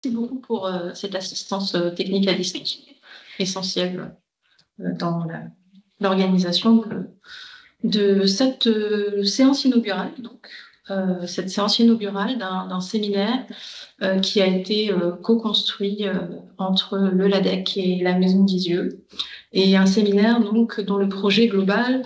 Merci beaucoup pour cette assistance technique à distance, essentielle dans l'organisation de cette séance inaugurale. Donc, cette séance inaugurale d'un séminaire qui a été co-construit entre le LADEC et la Maison d'Isieux, et un séminaire donc dont le projet global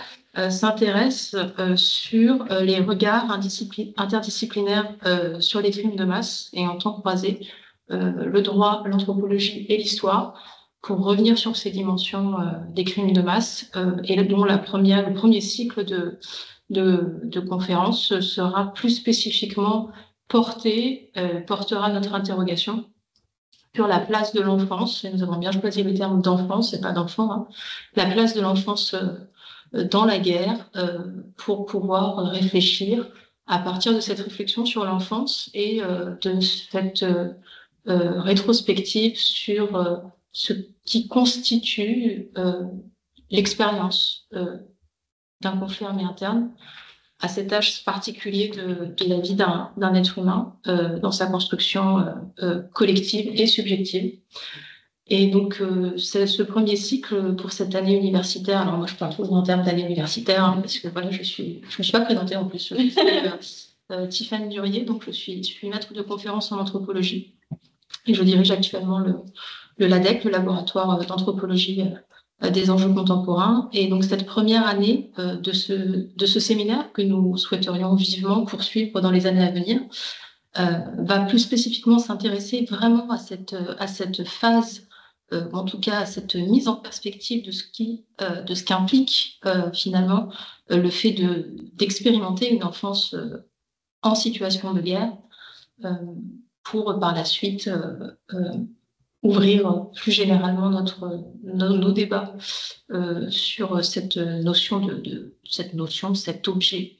s'intéresse sur les regards interdisciplinaires sur les crimes de masse et en temps croisé, le droit, l'anthropologie et l'histoire, pour revenir sur ces dimensions des crimes de masse, et dont le premier cycle de conférences sera plus spécifiquement portera notre interrogation sur la place de l'enfance, et nous avons bien choisi le terme d'enfance et pas d'enfant, hein, la place de l'enfance dans la guerre, pour pouvoir réfléchir à partir de cette réflexion sur l'enfance et de cette rétrospective sur ce qui constitue l'expérience d'un conflit armé interne à cet âge particulier de la vie d'un être humain, dans sa construction collective et subjective. Et donc, c'est ce premier cycle pour cette année universitaire. Alors moi, je parle toujours en termes d'année universitaire, hein, parce que voilà, je me suis pas présentée en plus. Je suis Tiffany Durier, donc je suis maître de conférence en anthropologie. Et je dirige actuellement le LADEC, le laboratoire d'anthropologie des enjeux contemporains. Et donc cette première année de ce séminaire que nous souhaiterions vivement poursuivre dans les années à venir va plus spécifiquement s'intéresser vraiment à cette phase, en tout cas à cette mise en perspective de ce qu'implique finalement le fait d'expérimenter une enfance en situation de guerre, pour par la suite ouvrir plus généralement nos débats sur cette notion cet objet,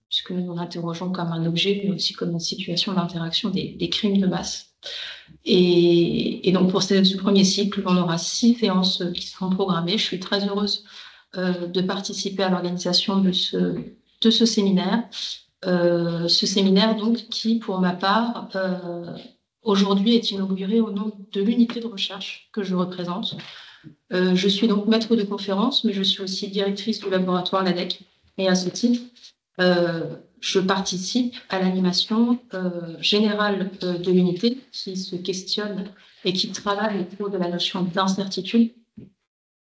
puisque nous nous interrogeons comme un objet, mais aussi comme une situation d'interaction des crimes de masse. Et donc pour ce premier cycle, on aura 6 séances qui seront programmées. Je suis très heureuse de participer à l'organisation de ce séminaire. Ce séminaire, donc, qui, pour ma part, aujourd'hui est inauguré au nom de l'unité de recherche que je représente. Je suis donc maître de conférence, mais je suis aussi directrice du laboratoire LADEC. Et à ce titre, je participe à l'animation générale de l'unité qui se questionne et qui travaille autour de la notion d'incertitude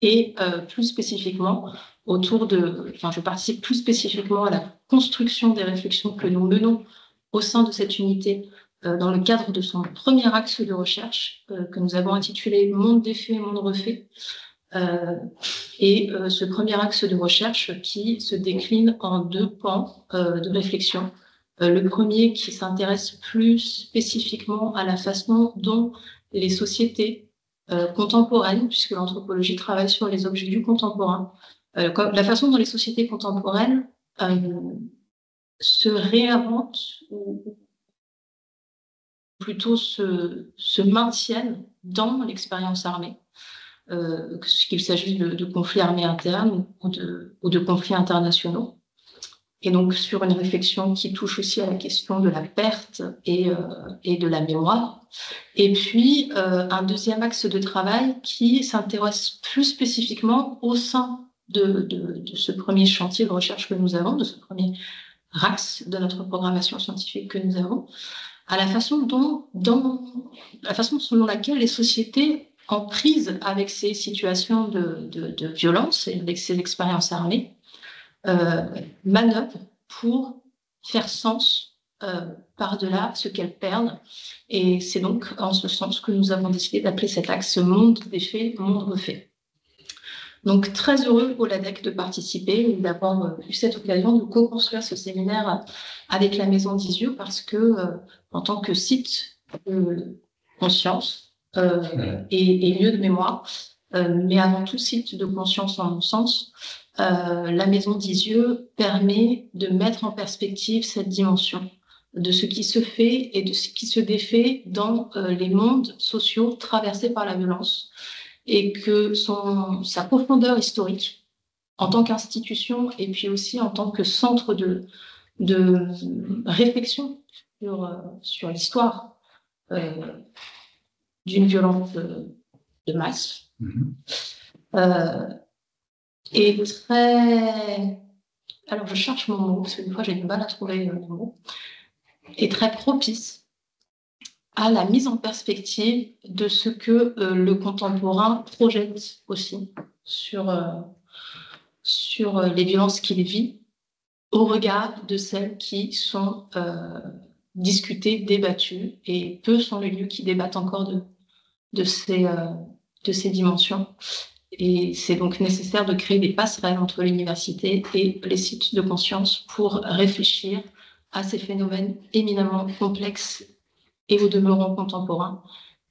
et plus spécifiquement je participe plus spécifiquement à la construction des réflexions que nous menons au sein de cette unité dans le cadre de son premier axe de recherche que nous avons intitulé « Monde défait, monde refait ». Ce premier axe de recherche qui se décline en 2 pans de réflexion. Le premier qui s'intéresse plus spécifiquement à la façon dont les sociétés contemporaines, puisque l'anthropologie travaille sur les objets du contemporain, la façon dont les sociétés contemporaines se réinventent ou plutôt se maintiennent dans l'expérience armée, qu'il s'agisse de conflits armés internes ou de conflits internationaux. Et donc sur une réflexion qui touche aussi à la question de la perte et de la mémoire. Et puis un deuxième axe de travail qui s'intéresse plus spécifiquement au sein de ce premier chantier de recherche que nous avons, de ce premier axe de notre programmation scientifique que nous avons, à la façon selon laquelle les sociétés en prise avec ces situations de violence et avec ces expériences armées manœuvrent pour faire sens par-delà ce qu'elles perdent. Et c'est donc en ce sens que nous avons décidé d'appeler cet axe monde défait, monde refait. Donc très heureux au LADEC de participer et d'avoir eu cette occasion de co-construire ce séminaire avec la Maison d'Isieux, parce que en tant que site de conscience et lieu de mémoire, mais avant tout site de conscience en mon sens, la Maison d'Isieux permet de mettre en perspective cette dimension de ce qui se fait et de ce qui se défait dans les mondes sociaux traversés par la violence, et que sa profondeur historique en tant qu'institution et puis aussi en tant que centre de réflexion sur l'histoire d'une violence de masse. Et très... Alors, je cherche mon mot, parce que des fois, j'ai du mal à trouver le mot. Et très propice à la mise en perspective de ce que le contemporain projette aussi sur les violences qu'il vit au regard de celles qui sont discutées, débattues, et peu sont les lieux qui débattent encore de ces dimensions. Et c'est donc nécessaire de créer des passerelles entre l'université et les sites de conscience pour réfléchir à ces phénomènes éminemment complexes et au demeurant contemporains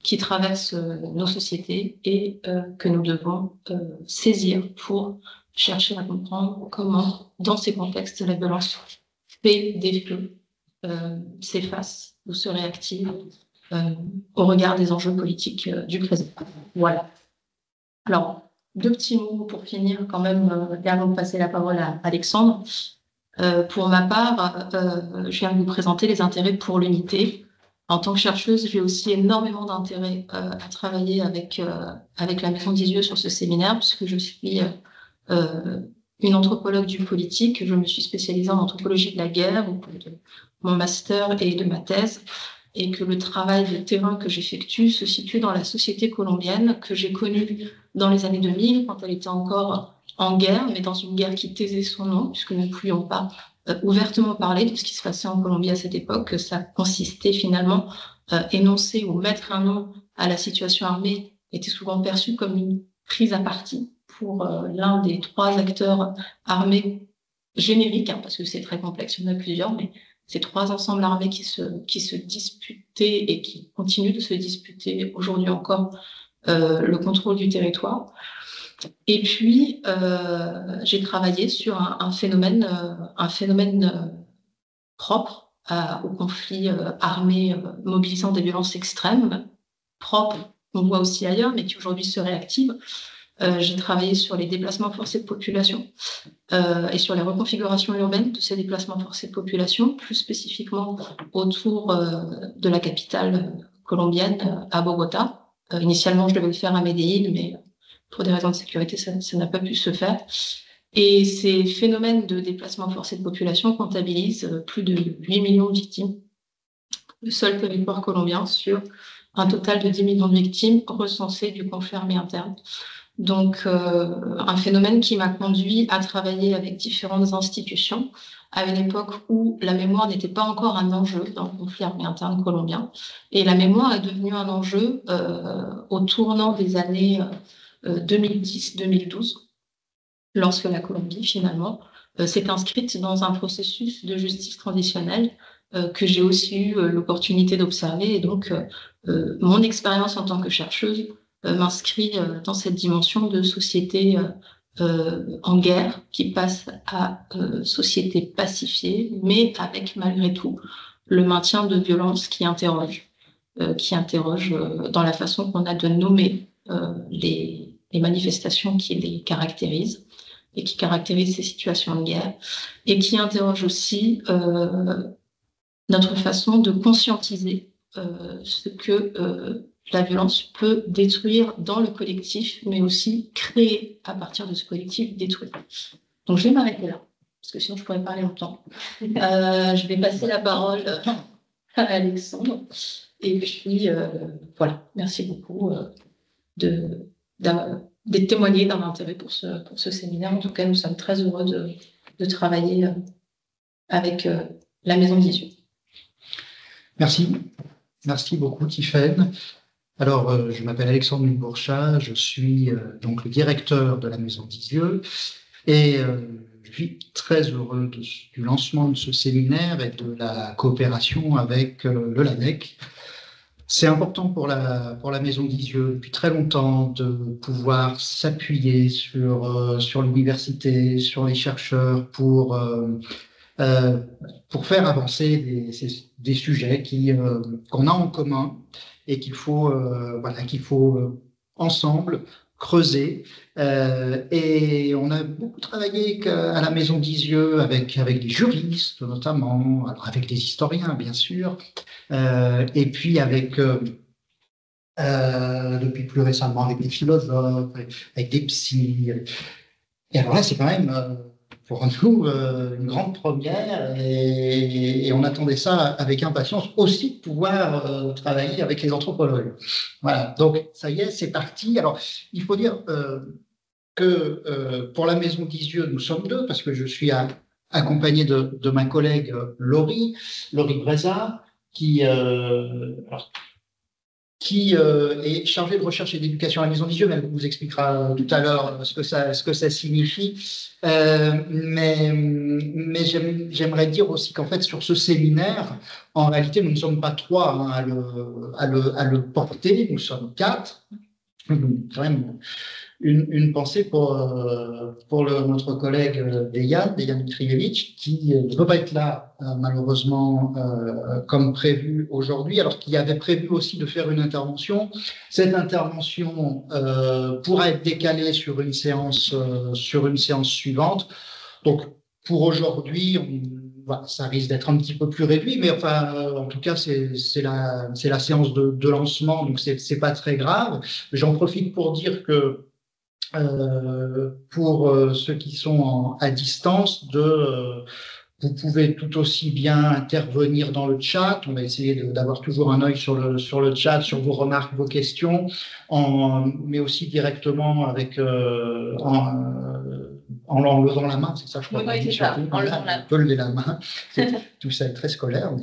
qui traversent nos sociétés et que nous devons saisir pour chercher à comprendre comment, dans ces contextes, la violence fait des feux, s'efface ou se réactive au regard des enjeux politiques du présent. Voilà. Alors, 2 petits mots pour finir quand même, avant de passer la parole à Alexandre. Pour ma part, je viens de vous présenter les intérêts pour l'unité. En tant que chercheuse, j'ai aussi énormément d'intérêt à travailler avec la Maison d'Isieux sur ce séminaire, puisque je suis une anthropologue du politique. Je me suis spécialisée en anthropologie de la guerre au cours de mon master et de ma thèse, et que le travail de terrain que j'effectue se situe dans la société colombienne que j'ai connue dans les années 2000, quand elle était encore en guerre, mais dans une guerre qui taisait son nom, puisque nous ne pouvions pas ouvertement parler de ce qui se passait en Colombie à cette époque, que ça consistait finalement énoncer ou mettre un nom à la situation armée était souvent perçu comme une prise à partie pour l'un des 3 acteurs armés génériques, parce que c'est très complexe, il y en a plusieurs, mais ces 3 ensembles armés qui se disputaient et qui continuent de se disputer aujourd'hui encore le contrôle du territoire. Et puis, j'ai travaillé sur un phénomène propre au conflit armé mobilisant des violences extrêmes, propre qu'on voit aussi ailleurs, mais qui aujourd'hui se réactive. J'ai travaillé sur les déplacements forcés de population et sur les reconfigurations urbaines de ces déplacements forcés de population, plus spécifiquement autour de la capitale colombienne, à Bogota. Initialement, je devais le faire à Medellín, mais pour des raisons de sécurité, ça n'a pas pu se faire. Et ces phénomènes de déplacement forcé de population comptabilisent plus de 8 millions de victimes, le seul territoire colombien sur un total de 10 millions de victimes recensées du conflit armé interne. Donc, un phénomène qui m'a conduit à travailler avec différentes institutions à une époque où la mémoire n'était pas encore un enjeu dans le conflit armé interne colombien. Et la mémoire est devenue un enjeu au tournant des années 2010-2012, lorsque la Colombie, finalement, s'est inscrite dans un processus de justice transitionnelle que j'ai aussi eu l'opportunité d'observer. Et donc, mon expérience en tant que chercheuse m'inscrit dans cette dimension de société en guerre qui passe à société pacifiée, mais avec malgré tout le maintien de violences qui interroge dans la façon qu'on a de nommer les manifestations qui les caractérisent et qui caractérisent ces situations de guerre, et qui interroge aussi notre façon de conscientiser ce que la violence peut détruire dans le collectif, mais aussi créer à partir de ce collectif détruit. Donc je vais m'arrêter là, parce que sinon je pourrais parler longtemps. Je vais passer la parole à Alexandre. Et puis voilà, merci beaucoup d'être témoigné d'un intérêt pour ce séminaire. En tout cas, nous sommes très heureux de travailler avec la Maison d'Isieux. Merci. Merci beaucoup, Tiffaine. Alors, je m'appelle Alexandre Mulbourchat, je suis donc le directeur de la Maison d'Isieux et je suis très heureux du lancement de ce séminaire et de la coopération avec le LANEC. C'est important pour la Maison d'Isieux depuis très longtemps de pouvoir s'appuyer sur l'université, sur les chercheurs pour faire avancer des sujets qu'on a en commun et qu'il faut ensemble creuser. Et on a beaucoup travaillé à la Maison d'Isieux avec des juristes notamment, alors avec des historiens bien sûr, et puis avec depuis plus récemment avec des philosophes, avec des psys. Et alors là, c'est quand même pour nous une grande première et on attendait ça avec impatience aussi de pouvoir travailler avec les anthropologues. Voilà, donc ça y est, c'est parti. Alors, il faut dire que pour la Maison d'Isieux, nous sommes deux parce que je suis accompagné de ma collègue Laurie Breza, qui est chargée de recherche et d'éducation à la Maison d'Isieux, mais elle vous expliquera tout à l'heure ce que ça signifie. Mais j'aimerais dire aussi qu'en fait, sur ce séminaire, en réalité, nous ne sommes pas trois hein, à le porter, nous sommes quatre. Quand même une pensée pour notre collègue Dejan Mitrievich, qui ne peut pas être là malheureusement comme prévu aujourd'hui, alors qu'il avait prévu aussi de faire une intervention. Cette intervention pourra être décalée sur une séance suivante. Donc, pour aujourd'hui, voilà, ça risque d'être un petit peu plus réduit, mais enfin, en tout cas, c'est la séance de lancement, donc c'est pas très grave. J'en profite pour dire que pour ceux qui sont à distance, vous pouvez tout aussi bien intervenir dans le chat. On va essayer d'avoir toujours un œil sur le chat, sur vos remarques, vos questions, mais aussi directement avec en levant la main, c'est ça, je crois. Oui, c'est ça. En levant la main. On peut lever la main. Tout ça est très scolaire, mais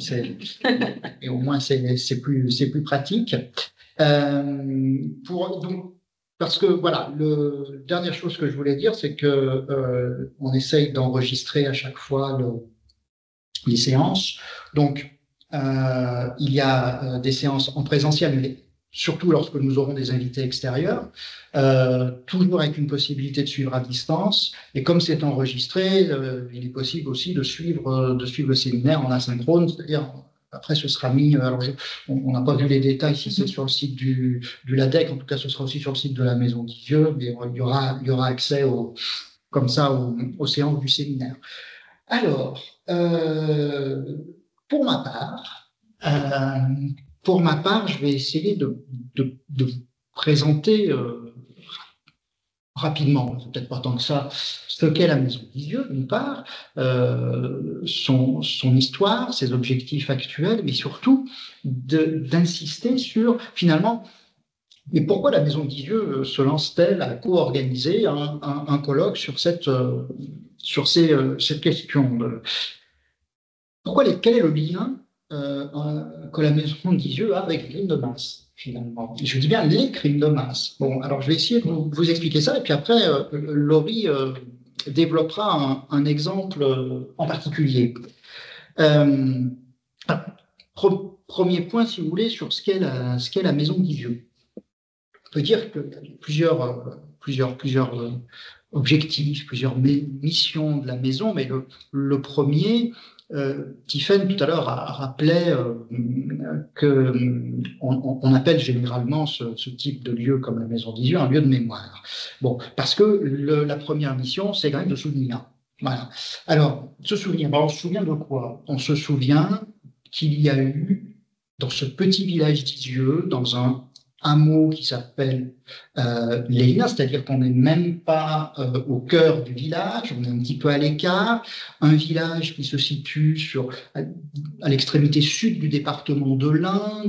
et au moins c'est plus pratique. Donc, parce que voilà, dernière chose que je voulais dire, c'est que on essaye d'enregistrer à chaque fois les séances. Donc, il y a des séances en présentiel, mais surtout lorsque nous aurons des invités extérieurs, toujours avec une possibilité de suivre à distance. Et comme c'est enregistré, il est possible aussi de suivre le séminaire en asynchrone, c'est-à-dire après, ce sera mis. Alors, on n'a pas vu les détails si c'est sur le site du LADEC. En tout cas, ce sera aussi sur le site de la Maison d'Isieux, mais il y aura accès comme ça aux séances du séminaire. Alors, pour ma part, je vais essayer de vous présenter rapidement, peut-être pas tant que ça, ce qu'est la Maison d'Isieux, d'une part, son histoire, ses objectifs actuels, mais surtout d'insister sur, finalement, mais pourquoi la Maison d'Isieux se lance-t-elle à co-organiser un colloque sur cette question quel est le lien que la Maison d'Isieux a avec les crimes de masse, finalement. Je dis bien les crimes de masse. Bon, alors je vais essayer de vous expliquer ça, et puis après, Laurie développera un exemple en particulier. Premier point, si vous voulez, sur ce qu'est la Maison d'Isieux. On peut dire qu'il y a plusieurs objectifs, plusieurs missions de la maison, mais le premier, Tiffaine tout à l'heure rappelait qu'on appelle généralement ce type de lieu comme la Maison d'Isieux un lieu de mémoire. Bon, parce que la première mission, c'est quand même de souvenir. Voilà. Alors, se souvenir. On se souvient de quoi? On se souvient qu'il y a eu dans ce petit village d'Isieux, dans un hameau qui s'appelle Léina, c'est-à-dire qu'on n'est même pas au cœur du village, on est un petit peu à l'écart, un village qui se situe à l'extrémité sud du département de l'Ain,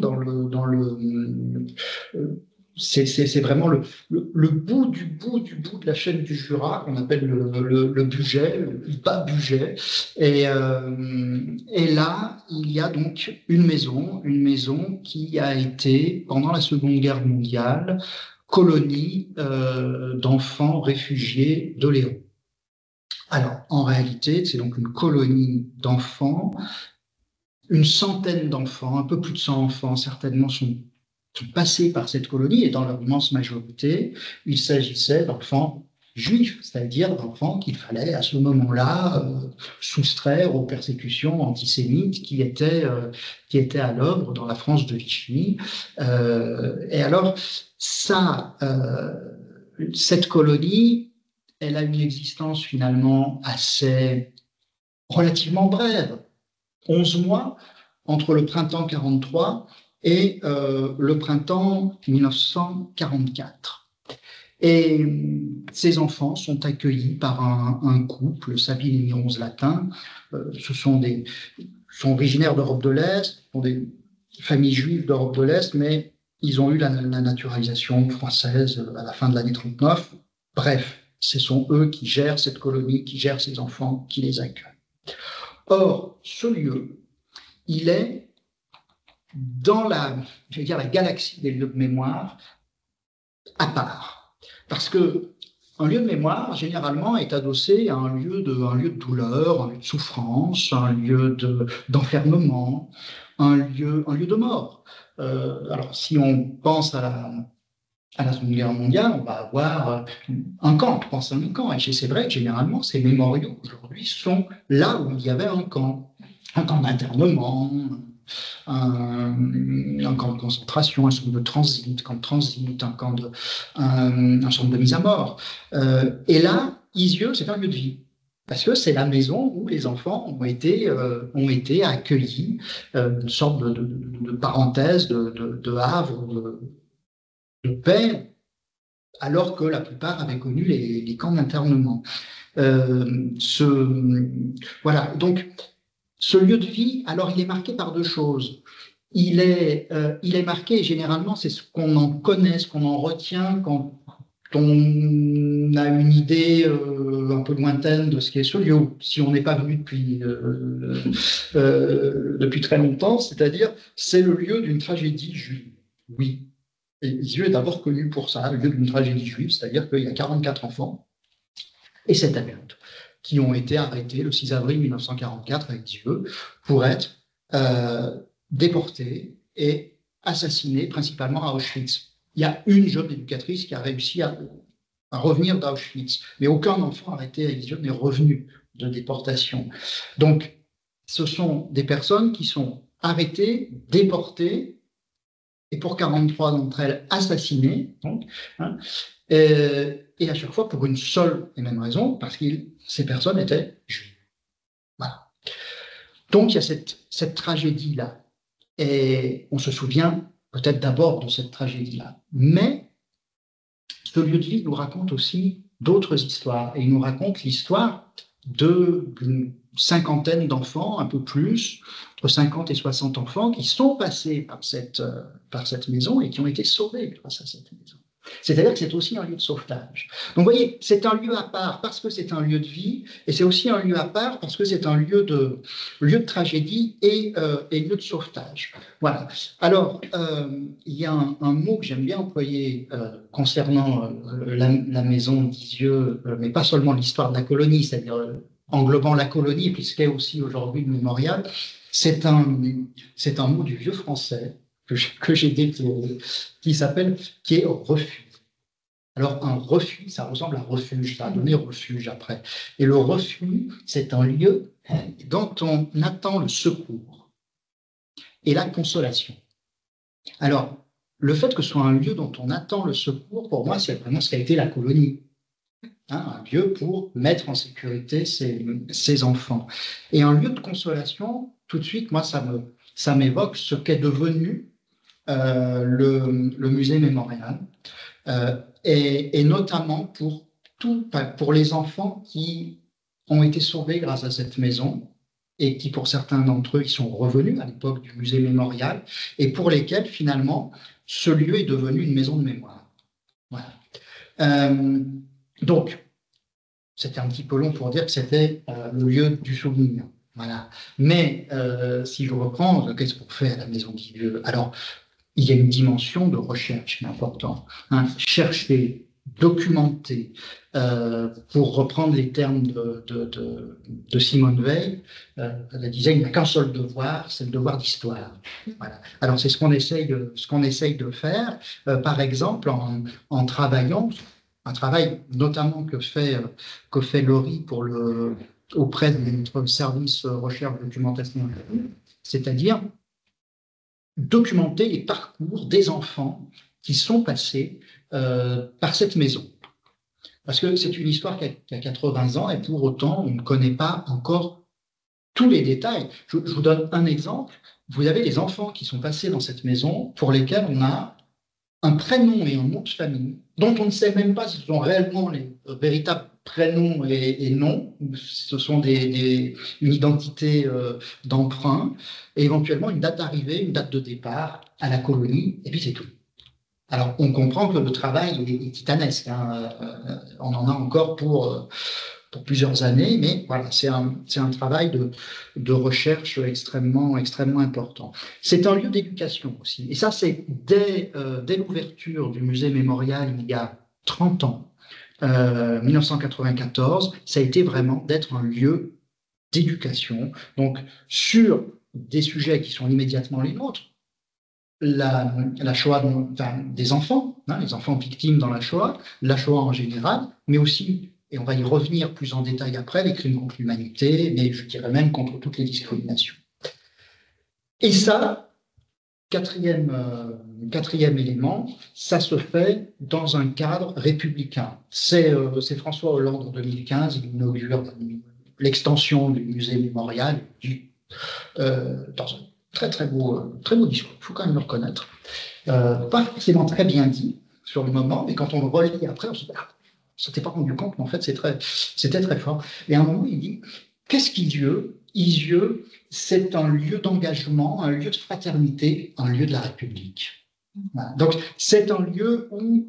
c'est vraiment le bout du bout de la chaîne du Jura, qu'on appelle le Bugey, le bas Bugey. Et là, il y a donc une maison qui a été, pendant la Seconde Guerre mondiale, colonie d'enfants réfugiés de Léon. Alors, en réalité, c'est donc une colonie d'enfants. Une centaine d'enfants, un peu plus de 100 enfants, certainement, sont passés par cette colonie, et dans leur immense majorité, il s'agissait d'enfants juifs, c'est-à-dire d'enfants qu'il fallait à ce moment-là soustraire aux persécutions antisémites qui étaient à l'œuvre dans la France de Vichy. Et alors, cette colonie, elle a une existence finalement relativement brève, 11 mois, entre le printemps 43 et le printemps 1944. Et ces enfants sont accueillis par un couple, Sabine et Mironze Latin. Ce sont originaires d'Europe de l'Est, sont des familles juives d'Europe de l'Est, mais ils ont eu la naturalisation française à la fin de l'année 39. Bref, ce sont eux qui gèrent cette colonie, qui gèrent ces enfants, qui les accueillent. Or, ce lieu, il est dans la galaxie des lieux de mémoire à part. Parce que un lieu de mémoire, généralement, est adossé à un lieu de douleur, un lieu de souffrance, un lieu d'enfermement, un lieu de mort. Alors, si on pense à la Seconde Guerre mondiale, on va avoir un camp, on pense à un camp. Et c'est vrai que généralement, ces mémoriaux aujourd'hui sont là où il y avait un camp d'internement, un camp de concentration, un centre de transit, un centre de mise à mort. Et là, Isieux, c'est un lieu de vie. Parce que c'est la maison où les enfants ont été accueillis, une sorte de parenthèse, de havre, de paix, alors que la plupart avaient connu les camps d'internement. Voilà, donc ce lieu de vie, alors il est marqué par deux choses. Il est marqué, généralement, c'est ce qu'on en connaît, ce qu'on en retient quand on a une idée un peu lointaine de ce qu'est ce lieu, si on n'est pas venu depuis très longtemps, c'est-à-dire c'est le lieu d'une tragédie juive. Oui. Et Isieux est d'abord connu pour ça, le lieu d'une tragédie juive, c'est-à-dire qu'il y a 44 enfants et 7 adultes qui ont été arrêtés le 6 avril 1944 avec Isieux pour être déportés et assassinés principalement à Auschwitz. Il y a une jeune éducatrice qui a réussi à revenir d'Auschwitz, mais aucun enfant arrêté à Isieux n'est revenu de déportation. Donc, ce sont des personnes qui sont arrêtées, déportées, et pour 43 d'entre elles assassinées, donc, et à chaque fois pour une seule et même raison, parce que ces personnes étaient juives. Voilà. Donc, il y a cette tragédie-là. Et on se souvient peut-être d'abord de cette tragédie-là. Mais ce lieu de vie nous raconte aussi d'autres histoires. Et il nous raconte l'histoire d'une cinquantaine d'enfants, un peu plus, entre 50 et 60 enfants, qui sont passés par cette maison et qui ont été sauvés grâce à cette maison. C'est-à-dire que c'est aussi un lieu de sauvetage. Donc, vous voyez, c'est un lieu à part parce que c'est un lieu de vie, et c'est aussi un lieu à part parce que c'est un lieu de tragédie et lieu de sauvetage. Voilà. Alors, il y a un mot que j'aime bien employer concernant la maison d'Isieux, mais pas seulement l'histoire de la colonie, c'est-à-dire englobant la colonie, puisqu'elle est aussi aujourd'hui le mémorial. C'est un mot du vieux français que j'ai déclaré, qui est refuge. Alors, un refuge, ça ressemble à refuge, ça a donné refuge après. Et le refuge, c'est un lieu dont on attend le secours et la consolation. Alors, le fait que ce soit un lieu dont on attend le secours, pour moi, c'est vraiment ce qu'a été la colonie. Un lieu pour mettre en sécurité ses enfants. Et un lieu de consolation, tout de suite, moi, ça m'évoque ce qu'est devenu le musée mémorial, et notamment pour les enfants qui ont été sauvés grâce à cette maison et qui, pour certains d'entre eux, ils sont revenus à l'époque du musée mémorial et pour lesquels, finalement, ce lieu est devenu une maison de mémoire. Voilà. Donc, c'était un petit peu long pour dire que c'était le lieu du souvenir. Voilà. Mais si je reprends, qu'est-ce qu'on fait à la maison d'Isieux? Alors, il y a une dimension de recherche importante. Chercher, documenter, pour reprendre les termes de Simone Veil, elle disait il n'y a qu'un seul devoir, c'est le devoir d'histoire. Voilà. Alors c'est ce qu'on essaye de faire, par exemple en travaillant, un travail notamment que fait Laurie auprès de notre service recherche documentation, c'est-à-dire documenter les parcours des enfants qui sont passés par cette maison. Parce que c'est une histoire qui a 80 ans et pour autant, on ne connaît pas encore tous les détails. Je vous donne un exemple. Vous avez les enfants qui sont passés dans cette maison pour lesquels on a un prénom et un nom de famille dont on ne sait même pas si ce sont réellement les véritables prénoms et noms, ce sont une identité d'emprunt, et éventuellement une date d'arrivée, une date de départ à la colonie, et puis c'est tout. Alors, on comprend que le travail est titanesque, hein. On en a encore pour plusieurs années, mais voilà, c'est un travail de recherche extrêmement important. C'est un lieu d'éducation aussi. Et ça, c'est dès l'ouverture du musée mémorial il y a 30 ans, 1994, ça a été vraiment d'être un lieu d'éducation. Donc, sur des sujets qui sont immédiatement les nôtres, la Shoah des enfants, hein, les enfants victimes dans la Shoah en général, mais aussi, et on va y revenir plus en détail après, les crimes contre l'humanité, mais je dirais même contre toutes les discriminations. Et ça, quatrième élément, ça se fait dans un cadre républicain. C'est François Hollande en 2015, il inaugure l'extension du musée mémorial dans un très beau discours, il faut quand même le reconnaître. Pas forcément très bien dit sur le moment, mais quand on le relit après, on se dit, on ne s'était pas rendu compte, mais en fait, c'était très fort. Et à un moment, il dit, qu'est-ce qu'Isieux? Isieux, c'est un lieu d'engagement, un lieu de fraternité, un lieu de la République. Voilà. Donc, c'est un lieu où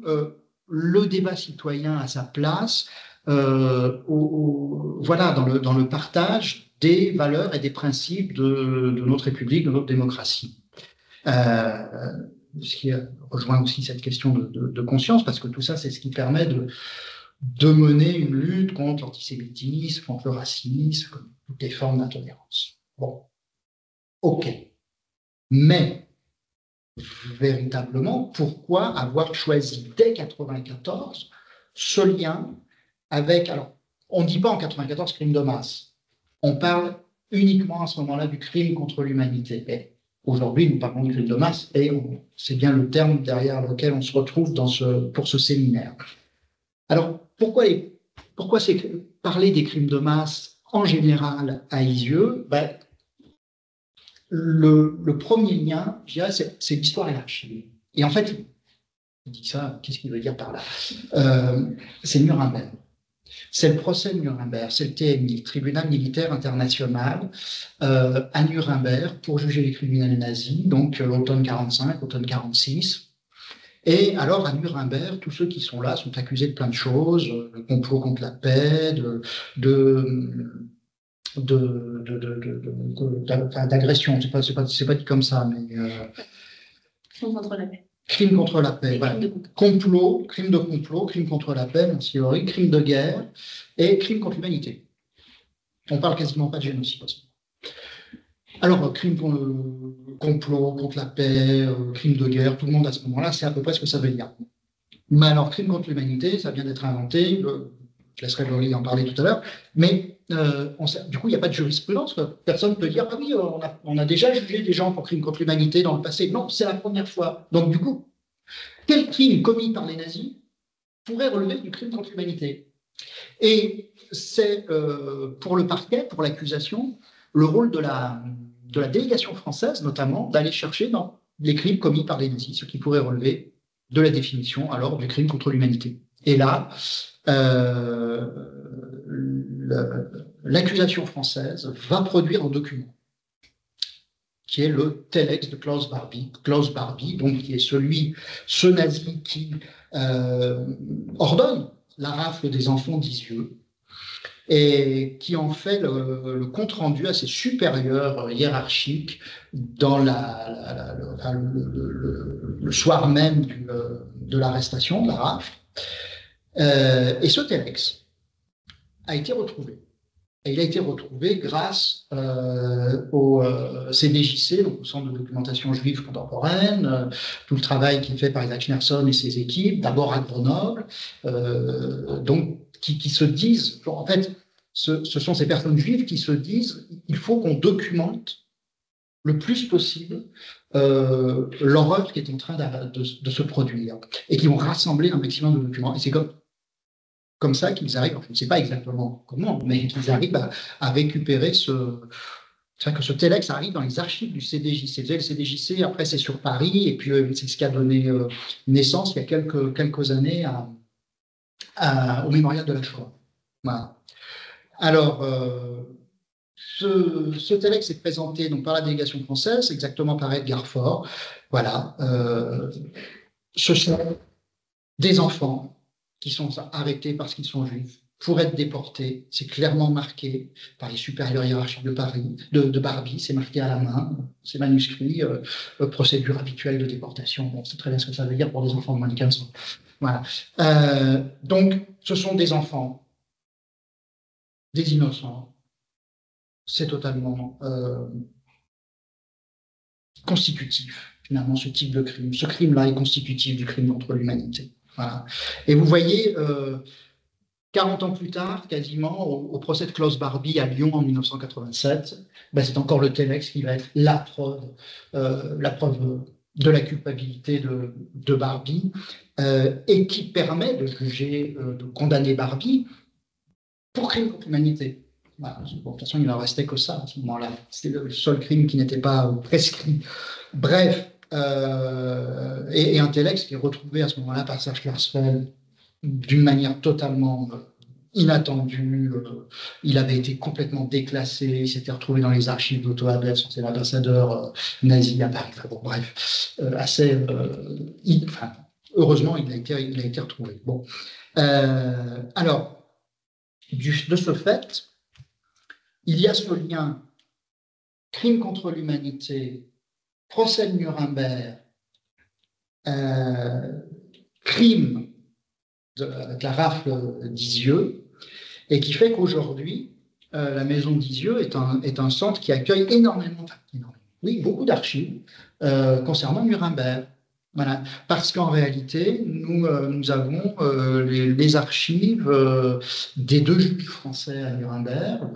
le débat citoyen a sa place, voilà, dans le partage des valeurs et des principes de notre République, de notre démocratie. Ce qui rejoint aussi cette question de conscience, parce que tout ça, c'est ce qui permet de mener une lutte contre l'antisémitisme, contre le racisme, contre toutes les formes d'intolérance. Bon, ok. Mais, véritablement, pourquoi avoir choisi dès 1994 ce lien avec... Alors, on ne dit pas en 1994 crime de masse. On parle uniquement à ce moment-là du crime contre l'humanité. Et aujourd'hui, nous parlons du crime de masse et c'est bien le terme derrière lequel on se retrouve pour ce séminaire. Alors, pourquoi parler des crimes de masse en général à Isieux? Le premier lien, je dirais, c'est l'histoire et l'archive. Et en fait, il dit ça, qu'est-ce qu'il veut dire par là? C'est Nuremberg. C'est le procès de Nuremberg, c'est le TMI, le Tribunal militaire international, à Nuremberg pour juger les criminels nazis, donc automne 45, automne 46. Et alors, à Nuremberg, tous ceux qui sont là sont accusés de plein de choses, de complot contre la paix, d'agression, c'est pas dit comme ça, mais... Crime contre la paix. Crime contre la paix, voilà. Crime de complot, crime contre la paix, en théorie, crime de guerre et crime contre l'humanité. On parle quasiment pas de génocide. Alors, crime complot contre la paix, crime de guerre, tout le monde à ce moment-là, c'est à peu près ce que ça veut dire. Mais alors, crime contre l'humanité, ça vient d'être inventé, je laisserai Laurie en parler tout à l'heure, mais du coup, il n'y a pas de jurisprudence. Personne ne peut dire, ah oui, on a déjà jugé des gens pour crime contre l'humanité dans le passé. Non, c'est la première fois. Donc, du coup, quel crime commis par les nazis pourrait relever du crime contre l'humanité? Et c'est pour le parquet, pour l'accusation, le rôle de la délégation française, notamment, d'aller chercher dans les crimes commis par les nazis, ce qui pourrait relever de la définition alors du crime contre l'humanité. Et là, l'accusation française va produire un document qui est le Telex de Klaus Barbie, donc qui est ce nazi qui ordonne la rafle des enfants d'Isieux et qui en fait le compte-rendu assez supérieur hiérarchique dans le soir même de l'arrestation, de la rafle. Et ce Telex a été retrouvé. Et il a été retrouvé grâce au CDJC, donc au Centre de documentation juive contemporaine, tout le travail qui est fait par Isaac Schneerson et ses équipes, d'abord à Grenoble, donc qui se disent, en fait, ce sont ces personnes juives qui se disent, il faut qu'on documente le plus possible l'horreur qui est en train de se produire, et qui vont rassembler un maximum de documents. Et c'est comme comme ça qu'ils arrivent, je ne sais pas exactement comment, mais qu'ils arrivent à récupérer c'est-à-dire que ce telex arrive dans les archives du CDJC. Le CDJC, après, c'est sur Paris, et puis c'est ce qui a donné naissance il y a quelques années au mémorial de la Shoah. Voilà. Alors, ce telex est présenté donc, par la délégation française, exactement par Edgar Faure. Voilà. Ce sont des enfants qui sont arrêtés parce qu'ils sont juifs pour être déportés. C'est clairement marqué par les supérieurs hiérarchiques de Paris, de Barbie, c'est marqué à la main, c'est manuscrit, procédure habituelle de déportation. Bon, c'est très bien ce que ça veut dire pour des enfants de moins de 15 ans. Voilà. Donc, ce sont des enfants, des innocents. C'est totalement constitutif, finalement, ce type de crime. Ce crime-là est constitutif du crime contre l'humanité. Voilà. Et vous voyez, 40 ans plus tard, quasiment, au procès de Klaus Barbie à Lyon en 1987, ben c'est encore le telex qui va être la preuve de la culpabilité de Barbie et qui permet de juger, de condamner Barbie pour crime contre l'humanité. Voilà. Bon, de toute façon, il n'en restait que ça à ce moment-là. C'était le seul crime qui n'était pas prescrit. Bref, et un telex qui est retrouvé à ce moment-là par Serge Klarsfeld d'une manière totalement inattendue. Il avait été complètement déclassé, il s'était retrouvé dans les archives d'Otto Abel, c'est l'ambassadeur nazi à Paris. Bon, bref, heureusement, il a été retrouvé. Bon. Alors, de ce fait, il y a ce lien crime contre l'humanité, procès de Nuremberg, crime avec la rafle d'Isieux, et qui fait qu'aujourd'hui, la maison d'Isieux est un centre qui accueille beaucoup d'archives concernant Nuremberg. Voilà. Parce qu'en réalité, nous avons les archives des 2 juges français à Nuremberg,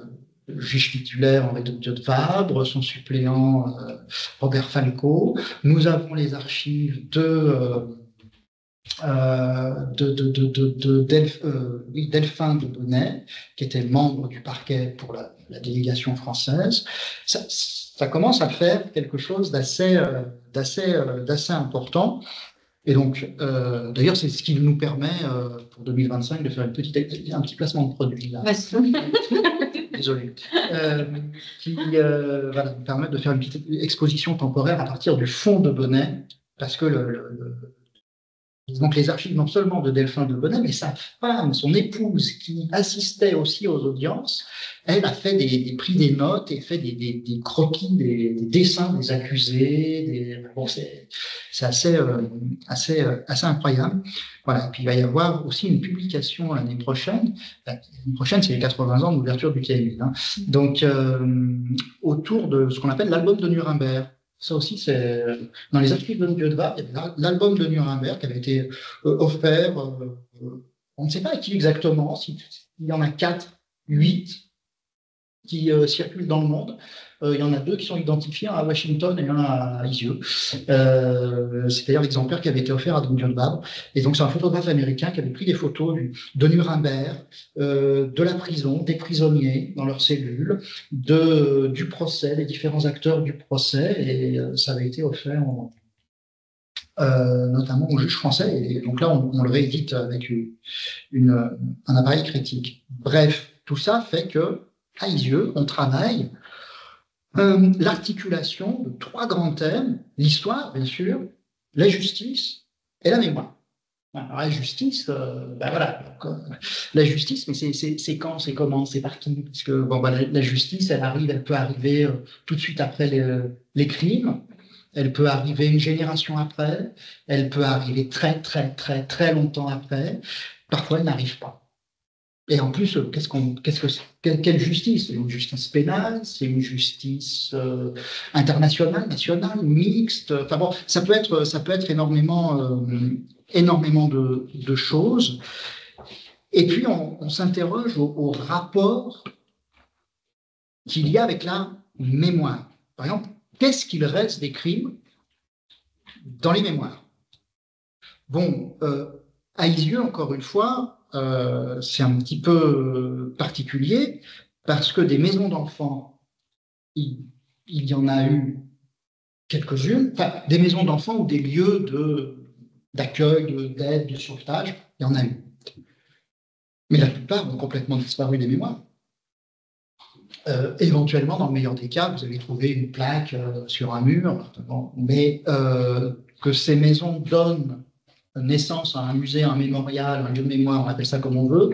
le juge titulaire Henri de Vabre, son suppléant Robert Falco. Nous avons les archives Delphin de Bonnet, qui était membre du parquet pour la délégation française. Ça commence à faire quelque chose d'assez important. Et donc, d'ailleurs, c'est ce qui nous permet, pour 2025, de faire un petit placement de produit. Là. Désolé. Qui voilà, nous permet de faire une petite exposition temporaire à partir du fond de Bonnet, parce que donc les archives non seulement de Delphin de Bonnet, mais sa femme, son épouse, qui assistait aussi aux audiences, elle a fait pris des notes et fait des croquis, des dessins des accusés. Bon, c'est assez incroyable. Voilà. Et puis il va y avoir aussi une publication l'année prochaine. L'année prochaine, c'est les 80 ans d'ouverture du TMI. Hein. Donc autour de ce qu'on appelle l'album de Nuremberg. Ça aussi, c'est dans les archives de Dieu de Var, il y avait l'album de Nuremberg qui avait été offert. On ne sait pas à qui exactement, s'il y en a 4, 8 qui circulent dans le monde. Il y en a 2 qui sont identifiés, un à Washington et un à Isieux. C'est-à-dire l'exemplaire qui avait été offert à Don John Vabre. Et donc, c'est un photographe américain qui avait pris des photos de Nuremberg, de la prison, des prisonniers dans leurs cellules, du procès, des différents acteurs du procès. Et ça avait été offert notamment au juge français. Et donc là, on le réédite avec un appareil critique. Bref, tout ça fait que à Isieux, on travaille l'articulation de 3 grands thèmes, l'histoire, bien sûr, la justice et la mémoire. Alors, la justice, la justice, mais c'est quand, c'est comment, c'est par qui? Parce que la justice, elle peut arriver tout de suite après les crimes, elle peut arriver une génération après, elle peut arriver très, très, très, très longtemps après. Parfois, elle n'arrive pas. Et en plus, quelle justice? C'est une justice pénale, c'est une justice internationale, nationale, mixte. Enfin bon, ça peut être énormément de choses. Et puis, on s'interroge au rapport qu'il y a avec la mémoire. Par exemple, qu'est-ce qu'il reste des crimes dans les mémoires? Bon, à Isieux, encore une fois, c'est un petit peu particulier parce que des maisons d'enfants, il y en a eu quelques-unes, enfin, des maisons d'enfants ou des lieux d'accueil, d'aide, de sauvetage, il y en a eu. Mais la plupart ont complètement disparu des mémoires. Éventuellement, dans le meilleur des cas, vous allez trouver une plaque sur un mur, mais que ces maisons donnent naissance à un musée, un mémorial, un lieu de mémoire, on appelle ça comme on veut,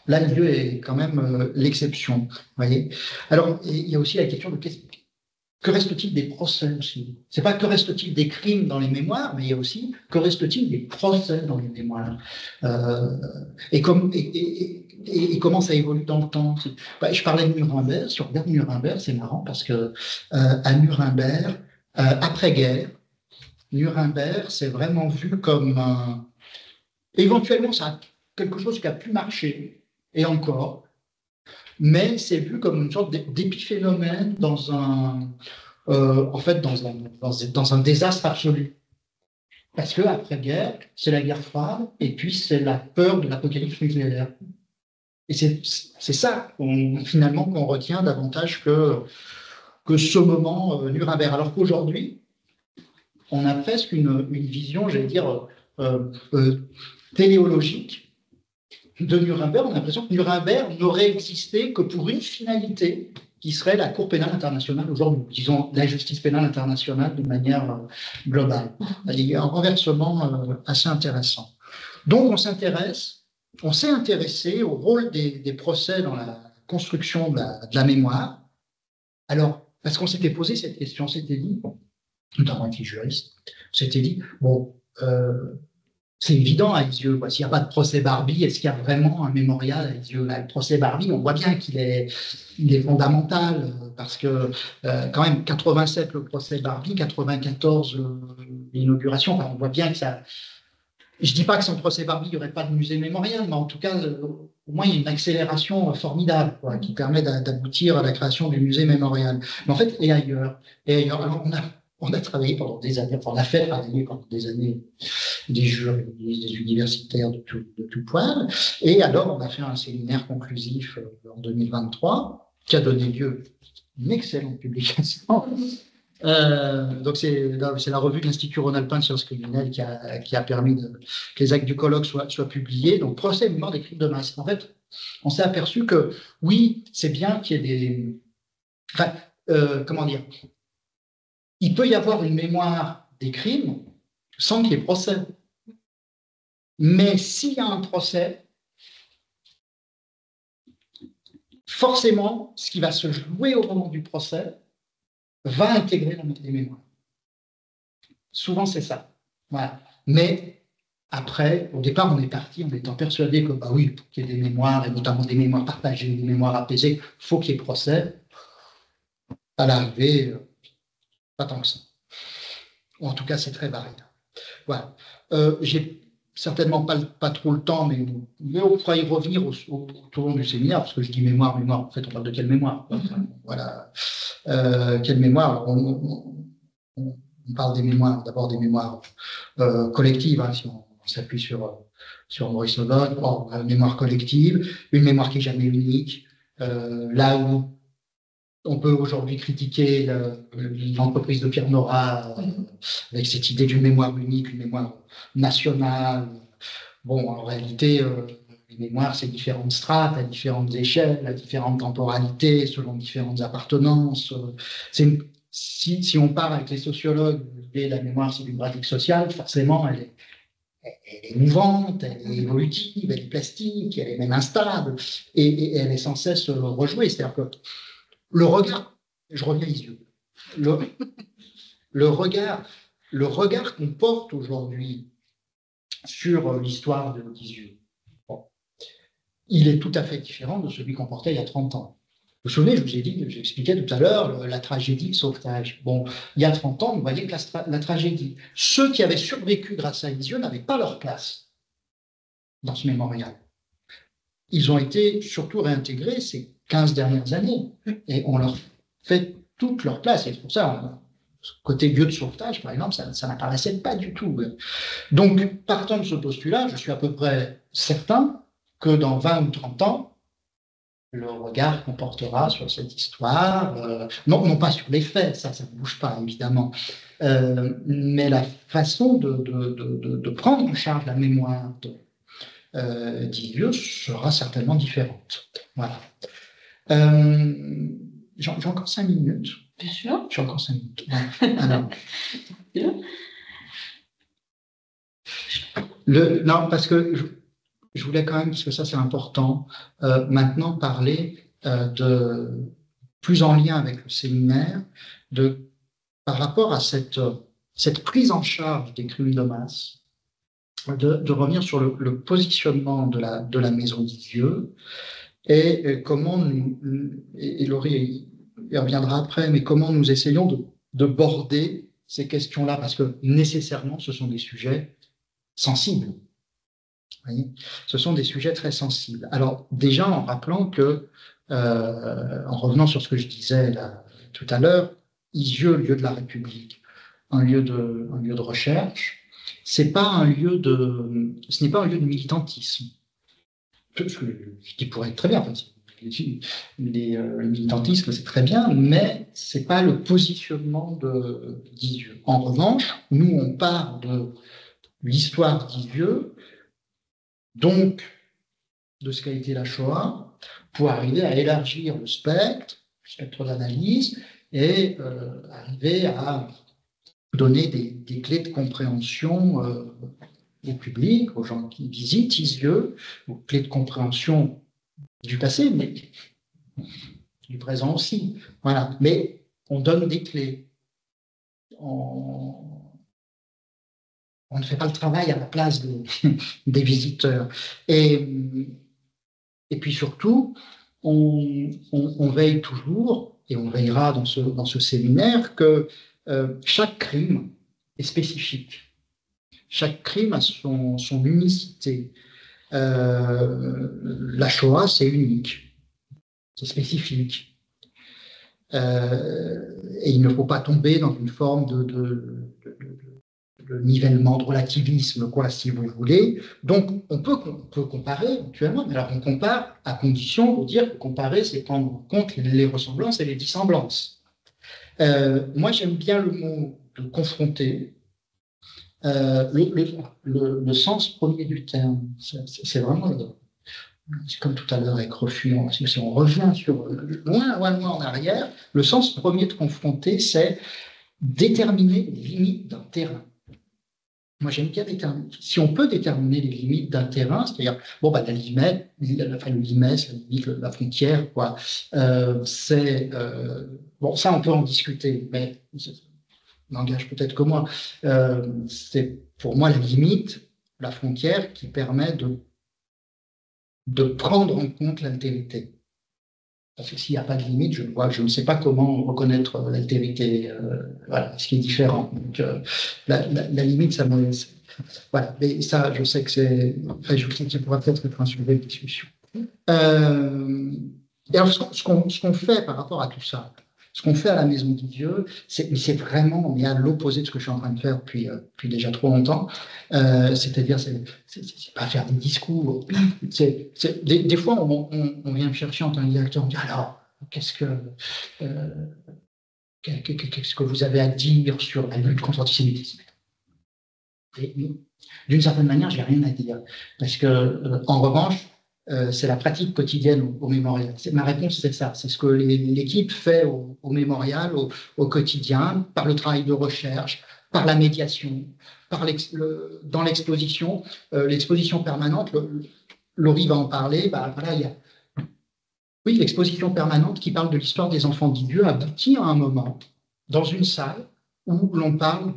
là, le lieu est quand même l'exception. Voyez. Alors, il y a aussi la question de que reste-t-il des procès aussi? C'est pas que reste-t-il des crimes dans les mémoires, mais il y a aussi que reste-t-il des procès dans les mémoires et comment ça évolue dans le temps. Je parlais de Nuremberg. Si on regarde Nuremberg, c'est marrant parce que à Nuremberg, après-guerre, Nuremberg, c'est vraiment vu comme éventuellement ça a quelque chose qui a pu marcher, et encore, mais c'est vu comme une sorte d'épiphénomène en fait, dans un désastre absolu. Parce que après-guerre, c'est la guerre froide, et puis c'est la peur de l'apocalypse nucléaire. Et c'est ça, finalement, qu'on retient davantage que ce moment Nuremberg. Alors qu'aujourd'hui, on a presque une vision, j'allais dire, téléologique de Nuremberg. On a l'impression que Nuremberg n'aurait existé que pour une finalité, qui serait la Cour pénale internationale aujourd'hui, disons la justice pénale internationale de manière globale. Il y a un renversement assez intéressant. Donc on s'est intéressé au rôle des procès dans la construction de la mémoire. Alors, parce qu'on s'était posé cette question, on s'était dit, notamment avec les juristes, on s'était dit, bon, c'est évident à Lisieux. S'il n'y a pas de procès Barbie, est-ce qu'il y a vraiment un mémorial à Lisieux? Le procès Barbie, on voit bien qu'il est fondamental parce que quand même 87 le procès Barbie, 94 l'inauguration. Enfin, on voit bien que ça. Je dis pas que sans procès Barbie il n'y aurait pas de musée mémorial, mais en tout cas au moins il y a une accélération formidable qui permet d'aboutir à la création du musée mémorial. Mais en fait, et ailleurs. Alors, on a travaillé pendant des années, enfin, on a fait travailler pendant des années des juristes, des universitaires de tout poil. Et alors, on a fait un séminaire conclusif en 2023 qui a donné lieu à une excellente publication. Donc, c'est la revue de l'Institut Rhône-Alpin de sciences criminelles qui a permis que les actes du colloque soient publiés. Donc, procès et mémoire des crimes de masse. En fait, on s'est aperçu que, oui, c'est bien qu'il y ait des. Enfin, comment dire? Il peut y avoir une mémoire des crimes sans qu'il y ait procès. Mais s'il y a un procès, forcément, ce qui va se jouer au moment du procès va intégrer les mémoires. Souvent, c'est ça. Voilà. Mais après, au départ, on est parti en étant persuadé que, bah oui, pour qu'il y ait des mémoires, et notamment des mémoires partagées, des mémoires apaisées, il faut qu'il y ait procès. À l'arrivée, pas tant que ça. Ou en tout cas, c'est très variable. Voilà. J'ai certainement pas trop le temps, mais on pourra y revenir au long du séminaire, parce que je dis mémoire, en fait, on parle de quelle mémoire? Voilà. Quelle mémoire? Alors, on parle des mémoires, d'abord des mémoires collectives, hein, si on s'appuie sur Maurice Aubin, mémoire collective, une mémoire qui n'est jamais unique, là où on peut aujourd'hui critiquer l'entreprise de Pierre Nora avec cette idée d'une mémoire unique, une mémoire nationale. Bon, en réalité, les mémoires, c'est différentes strates, à différentes échelles, à différentes temporalités, selon différentes appartenances. Si on part avec les sociologues, l'idée de la mémoire, c'est une pratique sociale, forcément, elle est mouvante, elle est évolutive, elle est plastique, elle est même instable, et elle est sans cesse rejouée. C'est-à-dire que le regard, je reviens les yeux, le regard qu'on porte aujourd'hui sur l'histoire de Lisieux, il est tout à fait différent de celui qu'on portait il y a 30 ans. Vous vous souvenez, j'expliquais tout à l'heure la tragédie de sauvetage. Bon, il y a 30 ans, vous voyez que la tragédie. Ceux qui avaient survécu grâce à Lisieux n'avaient pas leur place dans ce mémorial. Ils ont été surtout réintégrés ces 15 dernières années et on leur fait toute leur place. Et c'est pour ça côté lieu de sauvetage, par exemple, ça n'apparaissait pas du tout. Donc, partant de ce postulat, je suis à peu près certain que dans 20 ou 30 ans, le regard qu'on portera sur cette histoire, non pas sur les faits, ça ne bouge pas, évidemment, mais la façon de prendre en charge la mémoire d'Ilieu sera certainement différente. Voilà. J'ai encore 5 minutes. Bien sûr. J'ai encore 5 minutes. Alors. Non, parce que je voulais quand même, parce que ça c'est important, maintenant parler de plus en lien avec le séminaire, par rapport à cette prise en charge des crimes de masse, de revenir sur le positionnement de la Maison d'Ilieu et comment et Laurie y reviendra après, mais comment nous essayons de border ces questions-là, parce que nécessairement ce sont des sujets sensibles. Vous voyez, ce sont des sujets très sensibles. Alors déjà en rappelant que, en revenant sur ce que je disais là, tout à l'heure, Isieux, lieu de la République, un lieu de recherche, ce n'est pas un lieu de militantisme. Ce qui pourrait être très bien. Le militantisme, c'est très bien, mais ce n'est pas le positionnement d'Isieux. En revanche, nous, on part de l'histoire d'Isieux, donc de ce qu'a été la Shoah, pour arriver à élargir le spectre d'analyse, et arriver à donner des clés de compréhension au public, aux gens qui visitent Isieux, aux clés de compréhension du passé, mais du présent aussi. Voilà. Mais on donne des clés. On ne fait pas le travail à la place des visiteurs. Et puis surtout, on veille toujours, et on veillera dans ce séminaire, que chaque crime est spécifique. Chaque crime a son unicité. La Shoah, c'est unique, c'est spécifique. Et il ne faut pas tomber dans une forme de nivellement, de relativisme, quoi, si vous voulez. Donc, on peut comparer éventuellement, mais alors on compare à condition de dire que comparer, c'est prendre en compte les ressemblances et les dissemblances. Moi, j'aime bien le mot de confronter. Le sens premier du terme, c'est vraiment, comme tout à l'heure avec Refus, si on revient sur loin en arrière, le sens premier de confronter, c'est déterminer les limites d'un terrain. Moi, j'aime bien déterminer. Si on peut déterminer les limites d'un terrain, c'est-à-dire, la limite, la frontière, quoi, c'est. Ça, on peut en discuter, mais n'engage peut-être que moi. C'est pour moi la limite, la frontière qui permet de prendre en compte l'altérité. Parce que s'il n'y a pas de limite, je ne sais pas comment reconnaître l'altérité, ce qui est différent. Donc, la limite, ça me... Voilà, mais ça, je sais que c'est... je sais que ça pourra peut-être être un sujet de discussion. Et alors, ce qu'on fait par rapport à tout ça, ce qu'on fait à la Maison d'Ilieu, c'est vraiment, on est à l'opposé de ce que je suis en train de faire depuis déjà trop longtemps. C'est-à-dire, c'est pas faire des discours. Des fois, on vient me chercher en tant que directeur, on dit alors, qu'est-ce que vous avez à dire sur la lutte contre l'antisémitisme? D'une certaine manière, j'ai rien à dire, parce que en revanche, c'est la pratique quotidienne au mémorial. Ma réponse, c'est ça. C'est ce que l'équipe fait au mémorial, au quotidien, par le travail de recherche, par la médiation, dans l'exposition. L'exposition permanente, Laurie va en parler. Il y a l'exposition permanente qui parle de l'histoire des enfants d'Ilieu aboutit à un moment dans une salle où l'on parle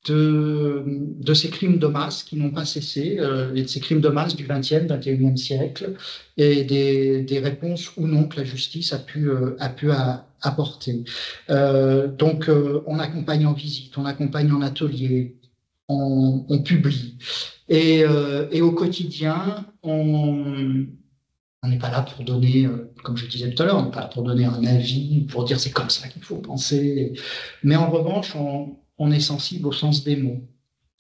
de ces crimes de masse qui n'ont pas cessé, et de ces crimes de masse du XXe, XXIe siècle, et des réponses ou non que la justice a pu apporter. Donc, on accompagne en visite, on accompagne en atelier, on publie. Et au quotidien, on On n'est pas là pour donner, comme je disais tout à l'heure, on n'est pas là pour donner un avis, pour dire c'est comme ça qu'il faut penser. Mais en revanche, on est sensible au sens des mots.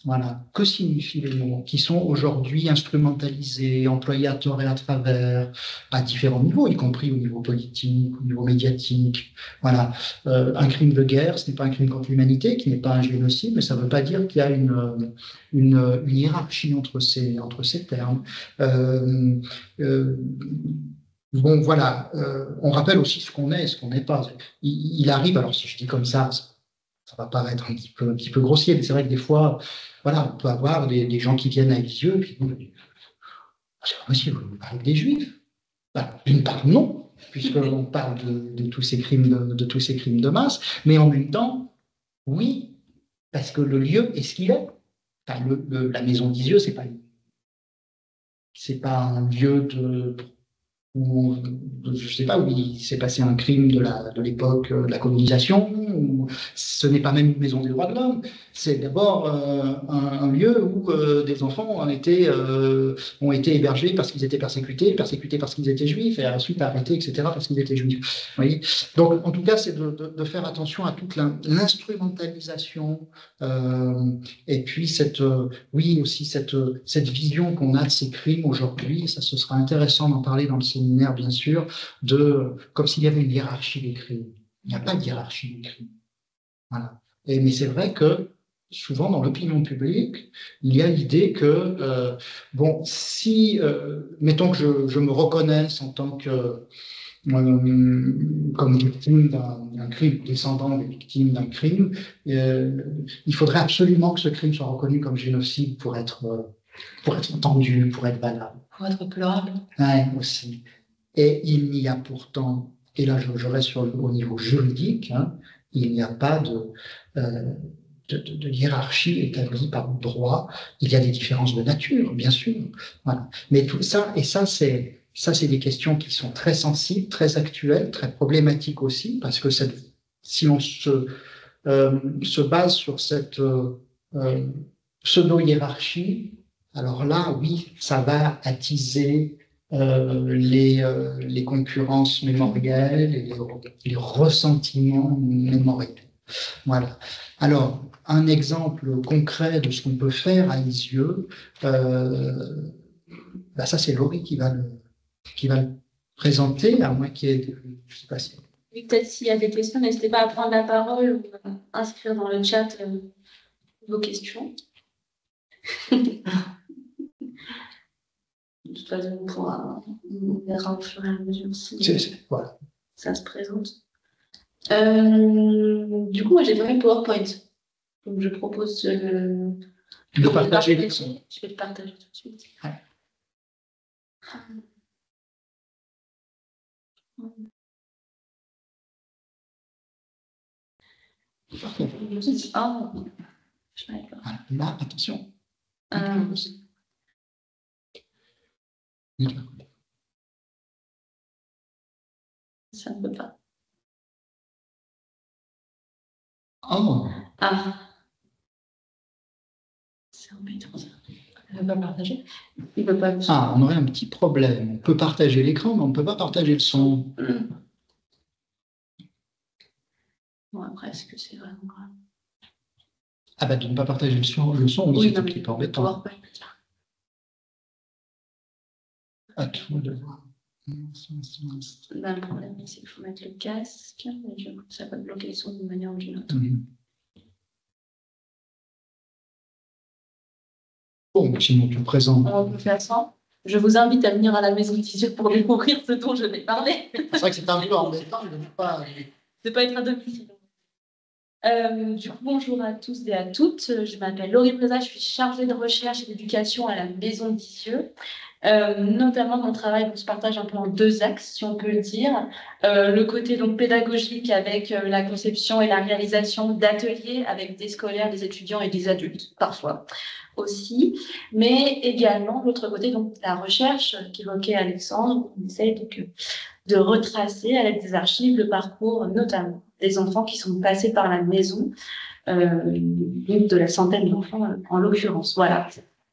Voilà. Que signifient les mots qui sont aujourd'hui instrumentalisés, employés à tort et à travers, à différents niveaux, y compris au niveau politique, au niveau médiatique. Voilà. Un crime de guerre, ce n'est pas un crime contre l'humanité, qui n'est pas un génocide, mais ça ne veut pas dire qu'il y a une hiérarchie entre ces termes. Bon, voilà. On rappelle aussi ce qu'on est et ce qu'on n'est pas. Il arrive, alors si je dis comme ça va paraître un petit peu grossier, mais c'est vrai que des fois, voilà, on peut avoir des gens qui viennent à Lisieux et qui disent c'est pas possible, vous parlez des Juifs. Voilà. D'une part, non, puisqu'on parle de tous ces crimes de tous ces crimes de masse, mais en même temps, oui, parce que le lieu est ce qu'il est. Enfin, la maison d'Isieux, c'est pas un lieu où, je sais pas, où il s'est passé un crime de l'époque de la colonisation, ou ce n'est pas même une maison des droits de l'homme, c'est d'abord un lieu où des enfants ont été hébergés parce qu'ils étaient persécutés parce qu'ils étaient juifs, et ensuite arrêtés, etc., parce qu'ils étaient juifs. Vous voyez. Donc, en tout cas, c'est de faire attention à toute l'instrumentalisation, et puis oui, aussi cette vision qu'on a de ces crimes aujourd'hui. Ça, ce sera intéressant d'en parler dans le séminaire, bien sûr, comme s'il y avait une hiérarchie des crimes. Il n'y a pas de hiérarchie des crimes. Voilà. Mais c'est vrai que souvent dans l'opinion publique, il y a l'idée que, bon, si, mettons que je me reconnaisse en tant que comme victime d'un crime, descendant des victimes d'un crime, il faudrait absolument que ce crime soit reconnu comme génocide pour être entendu, pour être valable. Pour être pleurable. Ouais, aussi. Et il n'y a pourtant, et là je reste au niveau juridique, hein, il n'y a pas de hiérarchie établie par le droit. Il y a des différences de nature, bien sûr. Voilà. Mais tout ça, et ça c'est des questions qui sont très sensibles, très actuelles, très problématiques aussi, parce que si on se base sur cette pseudo-hiérarchie, alors là, oui, ça va attiser les concurrences mémorielles et les ressentiments mémoriels. Voilà. Alors, un exemple concret de ce qu'on peut faire à Lisieux, ça c'est Laurie qui va le présenter, à moins qu'il y ait, je sais pas si... Oui, peut-être s'il y a des questions, n'hésitez pas à prendre la parole ou à inscrire dans le chat vos questions. De toute façon, on verra au fur et à mesure si voilà. Ça se présente. Du coup, moi j'ai fait PowerPoint. Donc je propose de partager l'écran. Je vais le partager tout de suite. Ouais. Ah, je n'avais pas. Voilà. Là, attention. Ça ne peut pas. Oh. Ah. C'est embêtant ça. Il ne veut pas partager. Il ne veut pas. Ah, on aurait un petit problème. On peut partager l'écran, mais on ne peut pas partager le son. Bon, après, est-ce que c'est vraiment grave? Ah bah de ne pas partager le son, oui, c'est un petit peu embêtant. À toi de voir. Le problème, c'est qu'il faut mettre le casque, mais ça va bloquer le son d'une manière ou d'une autre. Bon, sinon tu présentes. On peut faire ça. Je vous invite à venir à la maison d'Isieux pour découvrir ce dont je vais parler. C'est vrai que c'est un peu embêtant, je ne veux pas. De pas être à domicile. Du coup, bonjour à tous et à toutes. Je m'appelle Laurie Préza, je suis chargée de recherche et d'éducation à la maison d'Isieux. Notamment, mon travail se partage un peu en deux axes, si on peut le dire. Le côté donc pédagogique avec la conception et la réalisation d'ateliers avec des scolaires, des étudiants et des adultes, parfois aussi. Mais également, l'autre côté, donc la recherche qu'évoquait Alexandre. On essaye donc de retracer à l'aide des archives le parcours, notamment des enfants qui sont passés par la maison, de la centaine d'enfants en l'occurrence. Voilà.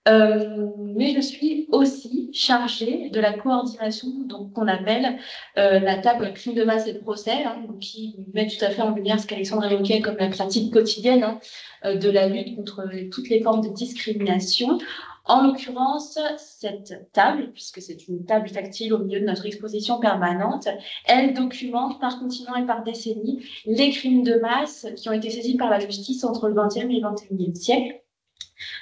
Mais je suis aussi chargée de la coordination qu'on appelle la table crime de masse et de procès, donc qui met tout à fait en lumière ce qu'Alexandre évoquait comme la pratique quotidienne de la lutte contre toutes les formes de discrimination. En l'occurrence, cette table, puisque c'est une table tactile au milieu de notre exposition permanente, elle documente par continent et par décennie les crimes de masse qui ont été saisis par la justice entre le XXe et le XXIe siècle.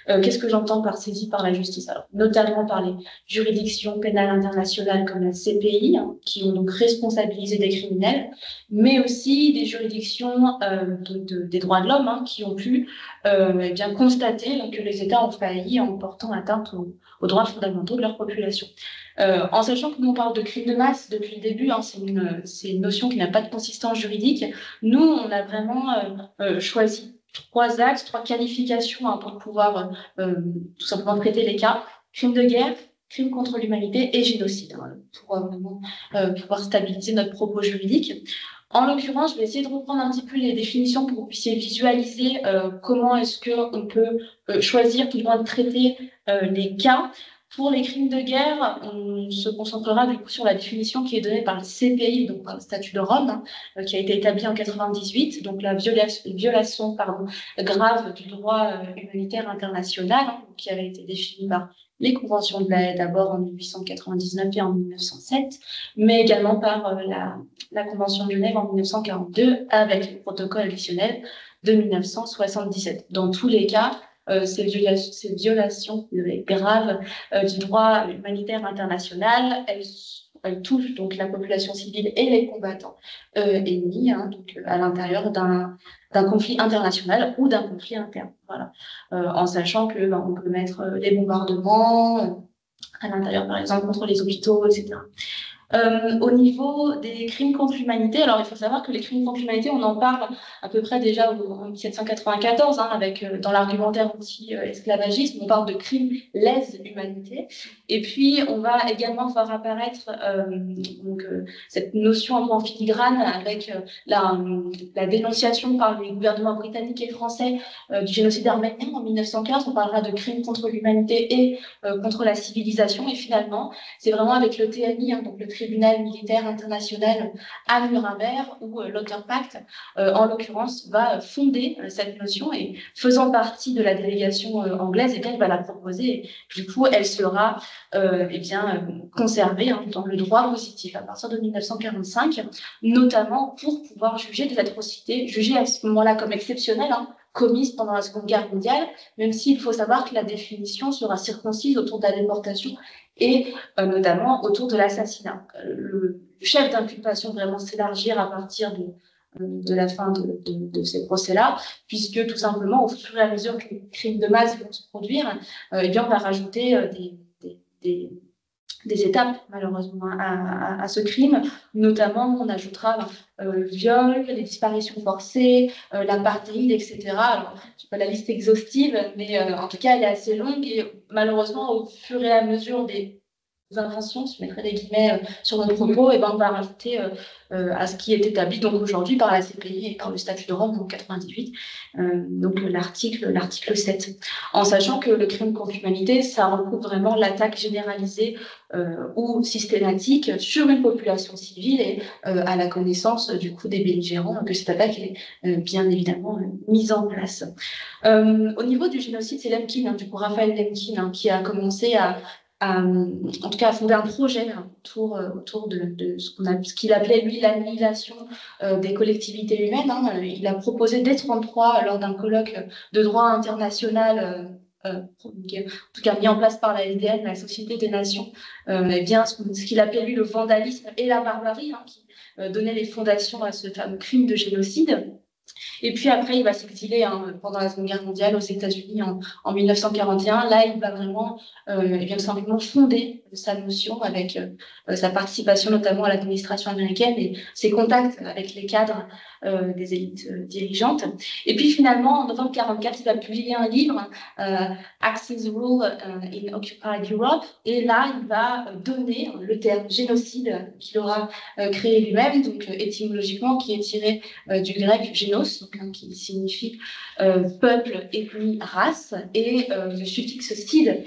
Qu'est-ce que j'entends par saisie par la justice? Alors, notamment par les juridictions pénales internationales comme la CPI, qui ont donc responsabilisé des criminels, mais aussi des juridictions des droits de l'homme qui ont pu bien constater que les États ont failli en portant atteinte aux droits fondamentaux de leur population. En sachant que nous on parle de crime de masse depuis le début, c'est une notion qui n'a pas de consistance juridique. Nous, on a vraiment choisi trois axes, trois qualifications pour pouvoir tout simplement traiter les cas. Crime de guerre, crime contre l'humanité et génocide, pour vraiment pouvoir stabiliser notre propos juridique. En l'occurrence, je vais essayer de reprendre un petit peu les définitions pour que vous puissiez visualiser comment est-ce qu'on peut choisir tout le monde de traiter les cas. Pour les crimes de guerre, on se concentrera du coup sur la définition qui est donnée par le CPI, donc par le statut de Rome, qui a été établi en 98, donc la violation grave du droit humanitaire international, qui avait été définie par les conventions de la Haye d'abord en 1899 et en 1907, mais également par la Convention de Genève en 1942 avec le protocole additionnel de 1977. Dans tous les cas, ces violations graves du droit humanitaire international, elles touchent donc la population civile et les combattants ennemis, à l'intérieur d'un conflit international ou d'un conflit interne. Voilà. En sachant que on peut mettre les bombardements à l'intérieur, par exemple, contre les hôpitaux, etc. Au niveau des crimes contre l'humanité, alors il faut savoir que les crimes contre l'humanité, on en parle à peu près déjà en 1794, avec dans l'argumentaire anti-esclavagisme, on parle de crimes lèse-humanité. Et puis on va également voir apparaître cette notion un peu en filigrane avec la dénonciation par les gouvernements britanniques et français du génocide arménien en 1915. On parlera de crimes contre l'humanité et contre la civilisation. Et finalement, c'est vraiment avec le TMI, donc le tribunal militaire international à Nuremberg, où l'Autorpakt, en l'occurrence, va fonder cette notion et faisant partie de la délégation anglaise, il va la proposer. Et, du coup, elle sera conservée dans le droit positif à partir de 1945, notamment pour pouvoir juger des atrocités, jugées à ce moment-là comme exceptionnelles, commises pendant la Seconde Guerre mondiale, même s'il faut savoir que la définition sera circoncise autour de la déportation et notamment autour de l'assassinat. Le chef d'inculpation vraiment s'élargir à partir de la fin de ces procès-là, puisque tout simplement, au fur et à mesure que les crimes de masse vont se produire, on va rajouter des étapes, malheureusement, à ce crime. Notamment, on ajoutera le viol, les disparitions forcées, l'apartheid, etc. Alors, je n'ai pas la liste exhaustive, mais en tout cas, elle est assez longue et malheureusement, au fur et à mesure des inventions, je mettrai des guillemets sur notre propos, on va rajouter à ce qui est établi donc aujourd'hui par la CPI et par le statut de Rome en 98, donc l'article 7. En sachant que le crime contre l'humanité, ça recouvre vraiment l'attaque généralisée ou systématique sur une population civile et à la connaissance du coup des belligérants que cette attaque est bien évidemment mise en place. Au niveau du génocide, c'est Lemkin, du coup Raphaël Lemkin, qui a commencé en tout cas à fonder un projet autour de ce qu'il appelait lui l'annihilation des collectivités humaines. Il a proposé dès 1933 lors d'un colloque de droit international en tout cas mis en place par la SDN, la Société des Nations, ce qu'il appelait lui le vandalisme et la barbarie, qui donnait les fondations à ce fameux crime de génocide. Et puis après, il va s'exiler pendant la Seconde Guerre mondiale aux États-Unis en 1941. Là, il va vraiment tout simplement fonder sa notion avec sa participation notamment à l'administration américaine et ses contacts avec les cadres des élites dirigeantes. Et puis finalement, en novembre 1944, il va publier un livre, Axis Rule in Occupied Europe. Et là, il va donner le terme génocide qu'il aura créé lui-même, donc étymologiquement, qui est tiré du grec génos, donc, hein, qui signifie peuple, ethnie, race, et le suffixe cide,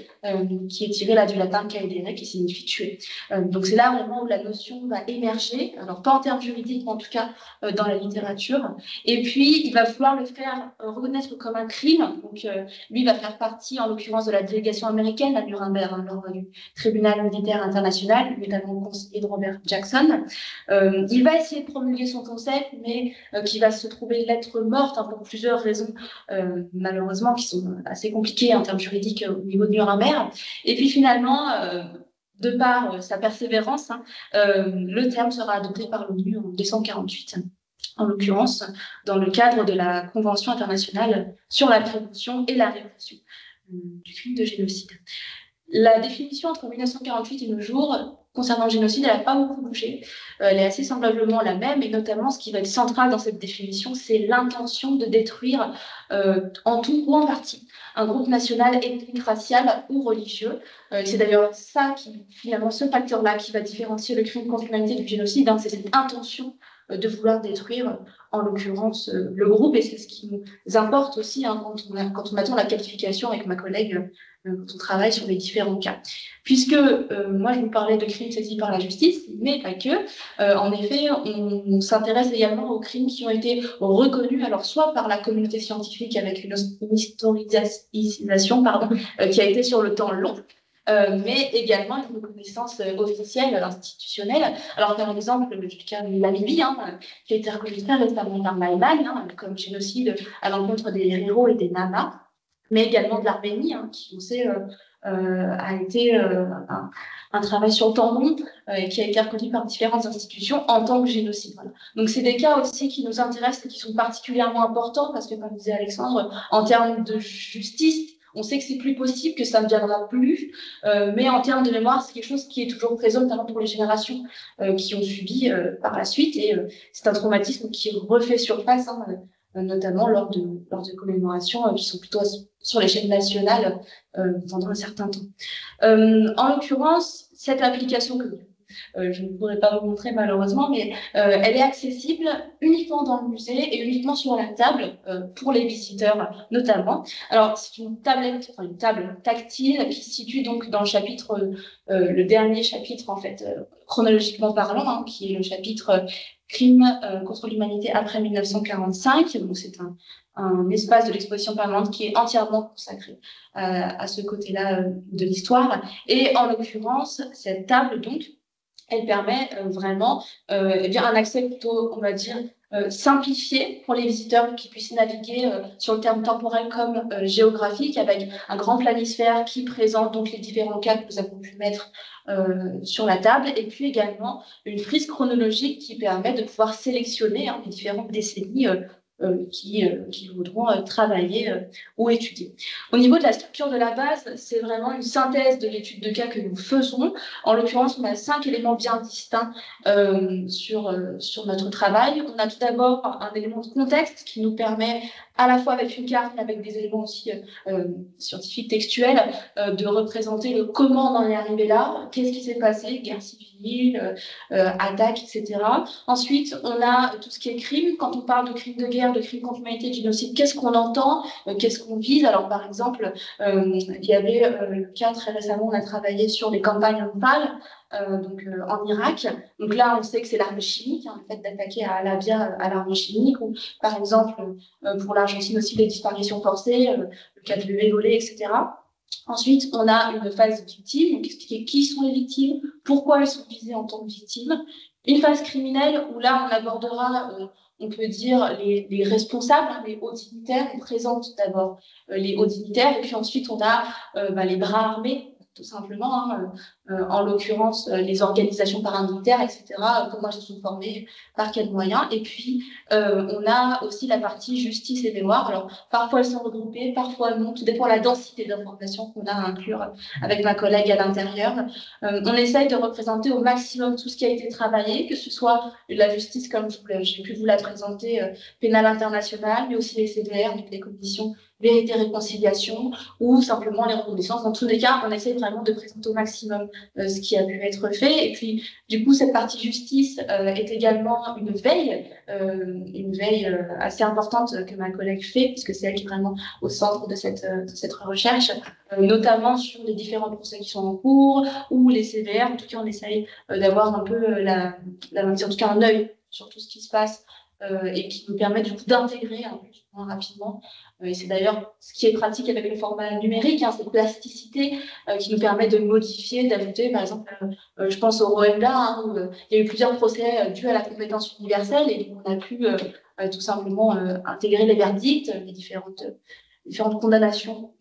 qui est tiré là du latin caedere, qui signifie tuer. Donc c'est là vraiment où la notion va émerger, alors pas en termes juridiques, mais en tout cas dans la littérature. Et puis il va vouloir le faire reconnaître comme un crime. Donc lui va faire partie, en l'occurrence, de la délégation américaine à Nuremberg, hein, lors du tribunal militaire international, notamment conseiller de Robert Jackson. Il va essayer de promulguer son concept, mais qui va se trouver lettre morte, hein, pour plusieurs raisons, malheureusement, qui sont assez compliquées en termes juridiques au niveau de Nuremberg. Et puis finalement, de par sa persévérance, hein, le terme sera adopté par l'ONU en 1948, en l'occurrence dans le cadre de la Convention internationale sur la prévention et la répression du crime de génocide. La définition entre 1948 et nos jours concernant le génocide, elle n'a pas beaucoup bougé. Elle est assez semblablement la même, et notamment ce qui va être central dans cette définition, c'est l'intention de détruire en tout ou en partie un groupe national, ethnique, racial ou religieux. C'est d'ailleurs ça qui, finalement, ce facteur-là qui va différencier le crime contre l'humanité du génocide, hein, c'est cette intention de vouloir détruire, en l'occurrence, le groupe, et c'est ce qui nous importe aussi, hein, quand on attend la qualification avec ma collègue, quand on travaille sur les différents cas. Puisque moi, je vous parlais de crimes saisis par la justice, mais pas que. En effet, on s'intéresse également aux crimes qui ont été reconnus, alors soit par la communauté scientifique avec une historisation, qui a été sur le temps long, mais également une reconnaissance officielle, institutionnelle. Alors, par exemple, le cas de la Libye, hein, qui a été reconnu très récemment par l'Allemagne, hein, comme génocide à l'encontre des Héros et des Namas, mais également de l'Arménie, hein, qui, on sait, a été un travail sur le temps long et qui a été reconnu par différentes institutions en tant que génocide. Voilà. Donc, c'est des cas aussi qui nous intéressent et qui sont particulièrement importants parce que, comme disait Alexandre, en termes de justice, on sait que c'est plus possible, que ça ne viendra plus, mais en termes de mémoire, c'est quelque chose qui est toujours présent, notamment pour les générations qui ont subi par la suite, et c'est un traumatisme qui refait surface, hein, notamment lors de commémorations qui sont plutôt sur l'échelle nationale pendant un certain temps. En l'occurrence, cette application que je ne pourrais pas vous montrer malheureusement, mais elle est accessible uniquement dans le musée et uniquement sur la table pour les visiteurs notamment. Alors c'est une table tactile qui se situe donc dans le chapitre, le dernier chapitre en fait, chronologiquement parlant, hein, qui est le chapitre Crimes contre l'humanité après 1945. Donc c'est un espace de l'exposition permanente qui est entièrement consacré à ce côté-là de l'histoire. Et en l'occurrence, cette table donc, elle permet vraiment un accès plutôt, on va dire, simplifié pour les visiteurs qui puissent naviguer sur le terme temporel comme géographique, avec un grand planisphère qui présente donc les différents cas que nous avons pu mettre sur la table, et puis également une frise chronologique qui permet de pouvoir sélectionner, hein, les différentes décennies qui voudront travailler ou étudier. Au niveau de la structure de la base, c'est vraiment une synthèse de l'étude de cas que nous faisons. En l'occurrence, on a 5 éléments bien distincts sur notre travail. On a tout d'abord un élément de contexte qui nous permet, à la fois avec une carte, mais avec des éléments aussi scientifiques, textuels, de représenter le comment on en est arrivé là, qu'est-ce qui s'est passé, guerre civile, attaque, etc. Ensuite, on a tout ce qui est crime. Quand on parle de crimes de guerre, de crimes contre l'humanité, de génocide, qu'est-ce qu'on entend, qu'est-ce qu'on vise? Alors, par exemple, il y avait le cas très récemment, on a travaillé sur les campagnes Anfal, en Irak. Donc là, on sait que c'est l'arme chimique, hein, le fait d'attaquer à Alabia à l'arme chimique, ou par exemple, pour l'Argentine aussi, les disparitions forcées, le cas de l'Égolé, etc. Ensuite, on a une phase victime, donc expliquer qui sont les victimes, pourquoi elles sont visées en tant que victimes. Une phase criminelle, où là, on abordera, on peut dire, les responsables, hein, les hauts dignitaires. On présente d'abord les hauts dignitaires, et puis ensuite, on a les bras armés, tout simplement, hein, en l'occurrence les organisations paramilitaires, etc., comment elles se sont formées, par quels moyens. Et puis, on a aussi la partie justice et mémoire. Alors, parfois elles sont regroupées, parfois non, tout dépend de la densité d'informations qu'on a à inclure avec ma collègue à l'intérieur. On essaye de représenter au maximum tout ce qui a été travaillé, que ce soit la justice, comme j'ai pu vous la présenter, pénale internationale, mais aussi les CDR, donc les commissions vérité, réconciliation ou simplement les reconnaissances. Dans tous les cas, on essaie vraiment de présenter au maximum ce qui a pu être fait. Et puis, du coup, cette partie justice est également une veille assez importante que ma collègue fait, puisque c'est elle qui est vraiment au centre de cette recherche, notamment sur les différents procès qui sont en cours ou les CVR. En tout cas, on essaye d'avoir un peu en tout cas un œil sur tout ce qui se passe et qui nous permet du coup d'intégrer un peu moins rapidement. Et c'est d'ailleurs ce qui est pratique avec le format numérique, cette plasticité qui nous permet de modifier, d'ajouter, par exemple, je pense au Rwanda, où il y a eu plusieurs procès dus à la compétence universelle et on a pu tout simplement intégrer les verdicts, les différentes condamnations.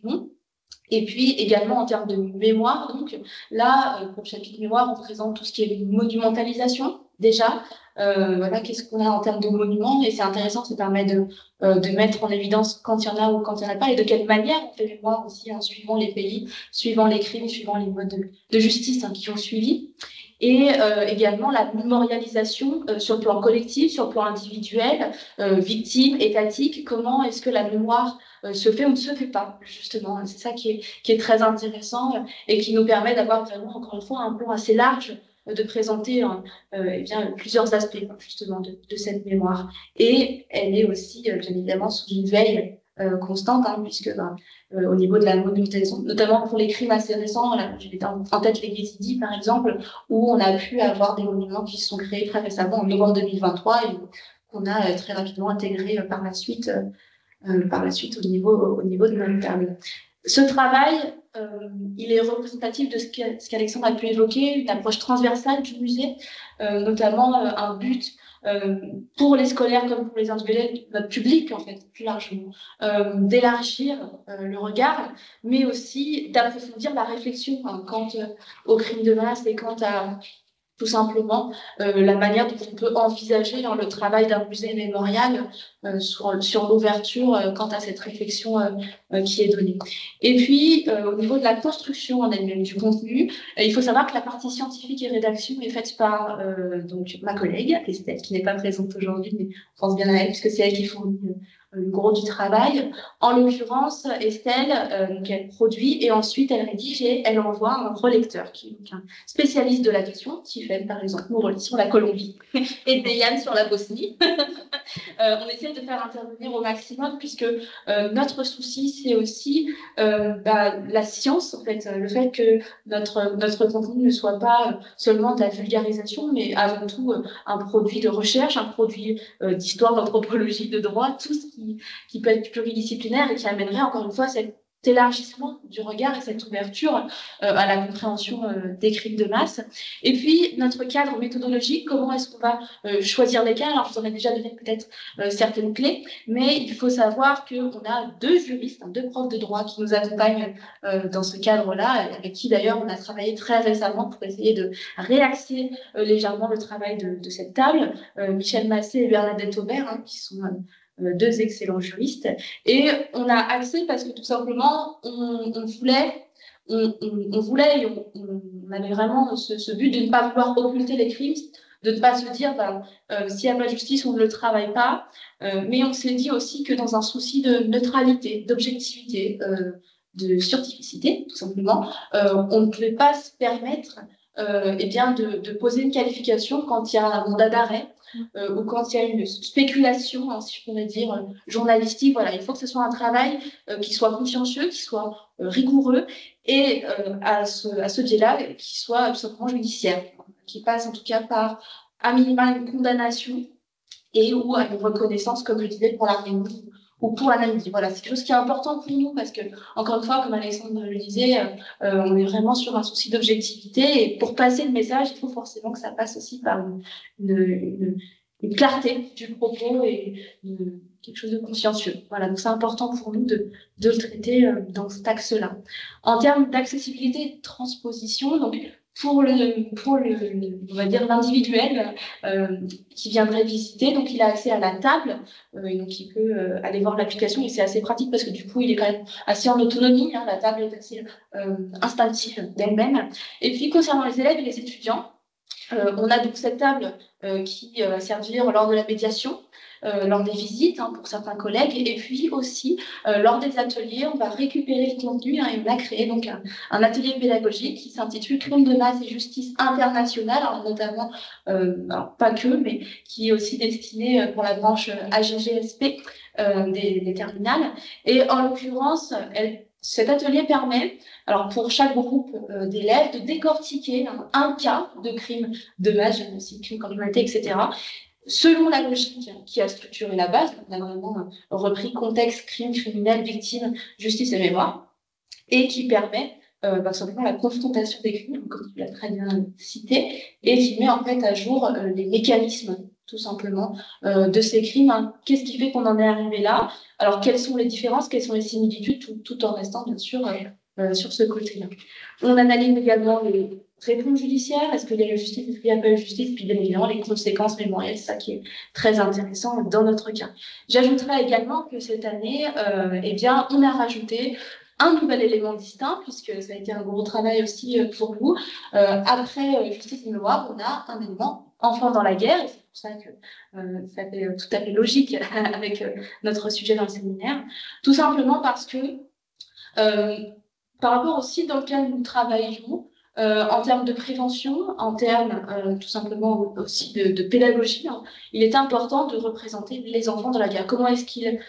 Et puis également en termes de mémoire, donc là, pour le chapitre mémoire, on présente tout ce qui est monumentalisation, déjà. Voilà, qu'est-ce qu'on a en termes de monuments, et c'est intéressant, ça permet de mettre en évidence quand il y en a ou quand il n'y en a pas, et de quelle manière on fait mémoire aussi, suivant les pays, suivant les crimes, suivant les modes de justice qui ont suivi. Et également la mémorialisation sur le plan collectif, sur le plan individuel, victime, étatique, comment est-ce que la mémoire se fait ou ne se fait pas, justement. C'est ça qui est très intéressant et qui nous permet d'avoir vraiment, encore une fois, un plan assez large de présenter plusieurs aspects, justement, de cette mémoire. Et elle est aussi, bien évidemment, sous une veille constante, puisque au niveau de la monumentalisation, notamment pour les crimes assez récents, j'ai en tête les Yazidis, par exemple, où on a pu avoir des monuments qui se sont créés très récemment, en novembre 2023, et qu'on a très rapidement intégré par la suite au niveau de notre table. Ce travail, il est représentatif de ce qu'Alexandre a pu évoquer, une approche transversale du musée, notamment un but pour les scolaires comme pour les individuels, notre public en fait, plus largement, d'élargir le regard, mais aussi d'approfondir la réflexion quant au crime de masse et quant à tout simplement la manière dont on peut envisager le travail d'un musée mémorial sur l'ouverture quant à cette réflexion qui est donnée. Et puis, au niveau de la construction en elle-même du contenu, il faut savoir que la partie scientifique et rédaction est faite par donc, ma collègue, Estelle, qui n'est pas présente aujourd'hui, mais on pense bien à elle, puisque c'est elle qui fournit le gros du travail. En l'occurrence, Estelle, donc elle produit et ensuite elle rédige et elle envoie un relecteur qui est donc un spécialiste de la question. Tiffen, par exemple, nous relit sur la Colombie et Deyan sur la Bosnie. On essaie de faire intervenir au maximum puisque notre souci, c'est aussi la science, en fait, le fait que notre contenu ne soit pas seulement de la vulgarisation, mais avant tout un produit de recherche, un produit d'histoire, d'anthropologie, de droit, tout ce qui peut être pluridisciplinaire et qui amènerait encore une fois cet élargissement du regard et cette ouverture à la compréhension des crimes de masse. Et puis, notre cadre méthodologique, comment est-ce qu'on va choisir les cas? Alors, je vous en ai déjà donné peut-être certaines clés, mais il faut savoir qu'on a deux juristes, deux profs de droit qui nous accompagnent dans ce cadre-là, avec qui d'ailleurs on a travaillé très récemment pour essayer de réaxer légèrement le travail de cette table, Michel Massé et Bernadette Aubert, qui sont deux excellents juristes. Et on a axé parce que tout simplement, on avait vraiment ce but de ne pas vouloir occulter les crimes, de ne pas se dire s'il n'y a pas de justice, on ne le travaille pas. Mais on s'est dit aussi que dans un souci de neutralité, d'objectivité, de scientificité, tout simplement, on ne pouvait pas se permettre de poser une qualification quand il y a un mandat d'arrêt ou quand il y a une spéculation, si je pourrais dire, journalistique. Voilà, il faut que ce soit un travail qui soit consciencieux, qui soit rigoureux et à ce biais-là, qui soit tout simplement judiciaire, qui passe en tout cas par à minima une condamnation et ou à une reconnaissance, comme je disais, pour l'Arménie ou pour la Namibie. Voilà, c'est quelque chose qui est important pour nous parce que, encore une fois, comme Alexandre le disait, on est vraiment sur un souci d'objectivité et pour passer le message, il faut forcément que ça passe aussi par une clarté du propos et quelque chose de consciencieux. Voilà, donc c'est important pour nous de le traiter dans cet axe-là. En termes d'accessibilité et de transposition, donc pour on va dire l'individuel qui viendrait visiter, donc il a accès à la table, et donc il peut aller voir l'application et c'est assez pratique parce que du coup il est quand même assez en autonomie, la table est assez instinctive d'elle-même. Et puis concernant les élèves et les étudiants, On a donc cette table qui va servir lors de la médiation, lors des visites pour certains collègues, et puis aussi lors des ateliers, on va récupérer le contenu et on a créé donc un atelier pédagogique qui s'intitule Crime de masse et justice internationale, alors notamment, alors pas que, mais qui est aussi destiné pour la branche AGGSP des terminales. Et en l'occurrence, cet atelier permet, alors pour chaque groupe d'élèves, de décortiquer un cas de crime de masse, génocide, crime contre l'humanité, etc., selon la logique qui a structuré la base. On a vraiment repris contexte, crime, criminel, victime, justice et mémoire, et qui permet simplement la confrontation des crimes, comme tu l'as très bien cité, et qui met en fait à jour les mécanismes tout simplement de ces crimes. Qu'est-ce qui fait qu'on en est arrivé là? Alors, quelles sont les différences, quelles sont les similitudes, tout en restant bien sûr sur ce côté-là. On analyse également les réponses judiciaires, est-ce qu'il y a eu justice, est-ce qu'il n'y a pas eu justice, puis bien évidemment les conséquences mémorielles, c'est ça qui est très intéressant dans notre cas. J'ajouterais également que cette année, eh bien, on a rajouté un nouvel élément distinct, puisque ça a été un gros travail aussi pour vous. Après justice et mémoire, on a un élément enfant dans la guerre, et c'est pour ça que ça fait tout à fait logique avec notre sujet dans le séminaire, tout simplement parce que par rapport aussi dans lequel nous travaillons, en termes de prévention, en termes tout simplement aussi de pédagogie, il est important de représenter les enfants dans la guerre. Comment est-ce qu'ils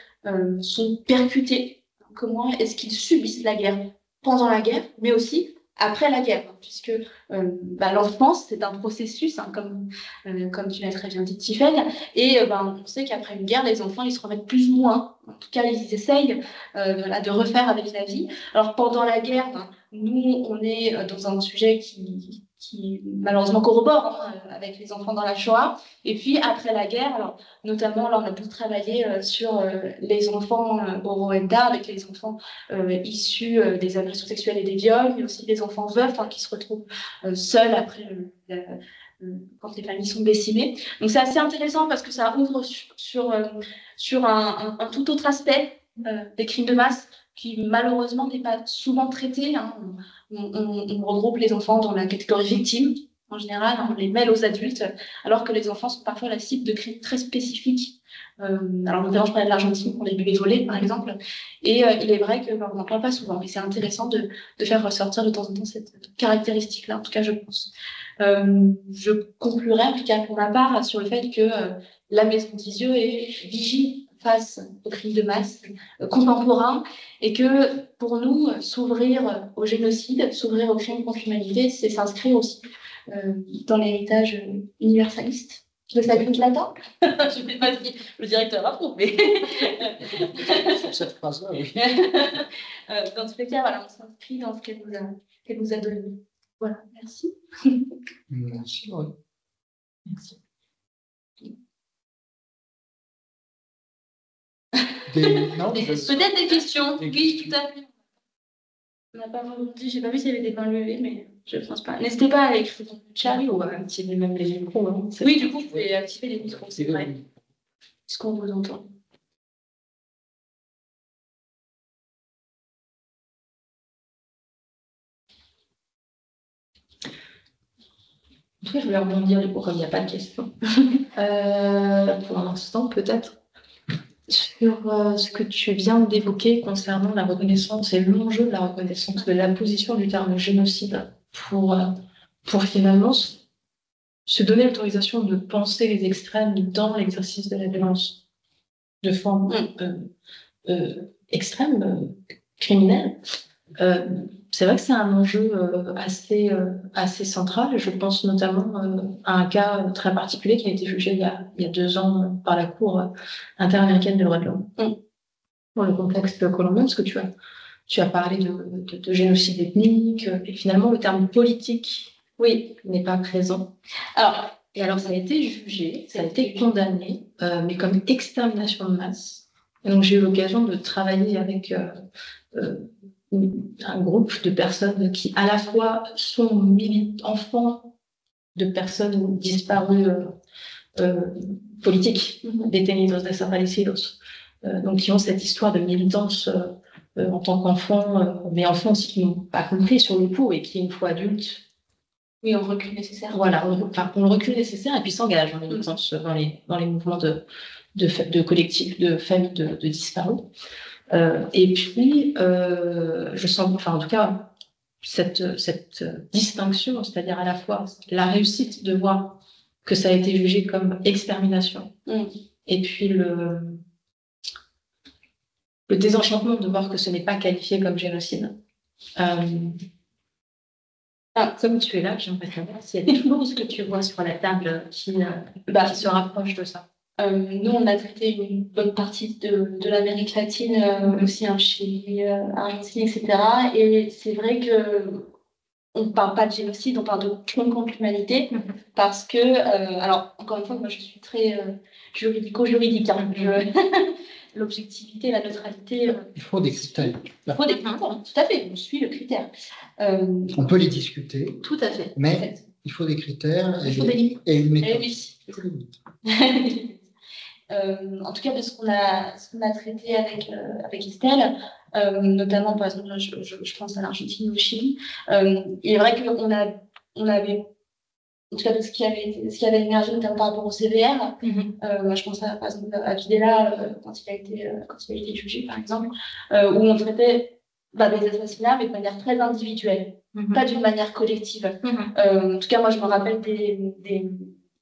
sont percutés? Comment est-ce qu'ils subissent la guerre pendant la guerre, mais aussi après la guerre, puisque l'enfance, c'est un processus, comme tu l'as très bien dit, Tiffaine, et on sait qu'après une guerre, les enfants, ils se remettent plus ou moins, en tout cas, ils essayent de refaire avec la vie. Alors, pendant la guerre, nous, on est dans un sujet qui malheureusement corrobore avec les enfants dans la Shoah. Et puis, après la guerre, alors, notamment, là, on a beaucoup travaillé sur les enfants au Rwanda, avec les enfants issus des agressions sexuelles et des viols, mais aussi des enfants veufs qui se retrouvent seuls après quand les familles sont décimées. Donc, c'est assez intéressant parce que ça ouvre sur un tout autre aspect des crimes de masse qui malheureusement n'est pas souvent traité. On regroupe les enfants dans la catégorie victime. En général, on les mêle aux adultes, alors que les enfants sont parfois la cible de crimes très spécifiques. Alors, notamment, je parlais de l'Argentine pour les bébés volés, par exemple. Et il est vrai qu'on n'en parle pas souvent, mais c'est intéressant de faire ressortir de temps en temps cette caractéristique-là, en tout cas, je pense. Je conclurai, en tout cas pour ma part, sur le fait que la Maison d'Isieux vigile face aux crimes de masse contemporains, et que pour nous, s'ouvrir au génocide, s'ouvrir aux crimes contre l'humanité, c'est s'inscrire aussi dans l'héritage universaliste de sa vie là-dedans. Je ne sais pas si le directeur approuve, mais sur cette phrase-là, oui. dans tous les cas, voilà, on s'inscrit dans ce qu'elle nous a donné. Voilà, merci. Merci, oui. Merci. Peut-être des questions. Oui, tout à fait. On n'a pas rebondi, j'ai pas vu s'il y avait des mains levées, mais je ne pense pas. N'hésitez pas à écrire dans le chat. Oui, ou à activer même les micros. Oui, du coup, vous pouvez activer les micros, c'est vrai. Est-ce qu'on vous entend? En tout cas, je voulais rebondir comme il n'y a pas de questions. Pour l'instant, peut-être sur ce que tu viens d'évoquer concernant la reconnaissance et l'enjeu de la reconnaissance de la position du terme génocide pour finalement se donner l'autorisation de penser les extrêmes dans l'exercice de la violence de forme extrême, criminelle. C'est vrai que c'est un enjeu assez central. Je pense notamment à un cas très particulier qui a été jugé il y a 2 ans par la Cour interaméricaine des droits de l'homme. Dans le contexte colombien, parce que tu as parlé de génocide ethnique, et finalement le terme politique, oui, n'est pas présent. Alors ça a été jugé, ça a été condamné, mais comme extermination de masse. Et donc j'ai eu l'occasion de travailler avec un groupe de personnes qui à la fois sont enfants de personnes disparues politiques, detenidos desaparecidos, donc qui ont cette histoire de militance en tant qu'enfants, mais enfants aussi qui n'ont pas compris sur le coup et qui, une fois adultes, Oui, on recul nécessaire. Voilà, on le recul nécessaire et puis s'engage dans les mouvements de collectifs, de familles de disparus. Et puis, je sens, enfin en tout cas, cette distinction, c'est-à-dire à la fois la réussite de voir que ça a été jugé comme extermination, et puis le désenchantement de voir que ce n'est pas qualifié comme génocide. Comme tu es là, j'aimerais savoir s'il y a des choses que tu vois sur la table qui se rapprochent de ça. Nous, on a traité une bonne partie de l'Amérique latine, aussi en Chili, Argentine, etc. Et c'est vrai que on ne parle pas de génocide, on parle de crime contre l'humanité, parce que, alors, encore une fois, moi, je suis très juridico-juridique. Hein, l'objectivité, la neutralité. Il faut des critères. Il faut des critères, tout à fait, on suit le critère. On peut les discuter. Tout à fait. Mais il faut des critères et une méthode. En tout cas, de ce qu'on a traité avec Estelle, notamment, par exemple, je pense à l'Argentine ou au Chili, il est vrai qu'on avait, en tout cas, de ce qui avait émergé, notamment par rapport au CVR, moi, je pense par exemple à Videla, quand il a été jugé, par exemple, où on traitait des assassinats, mais de manière très individuelle, pas d'une manière collective. En tout cas, moi, je me rappelle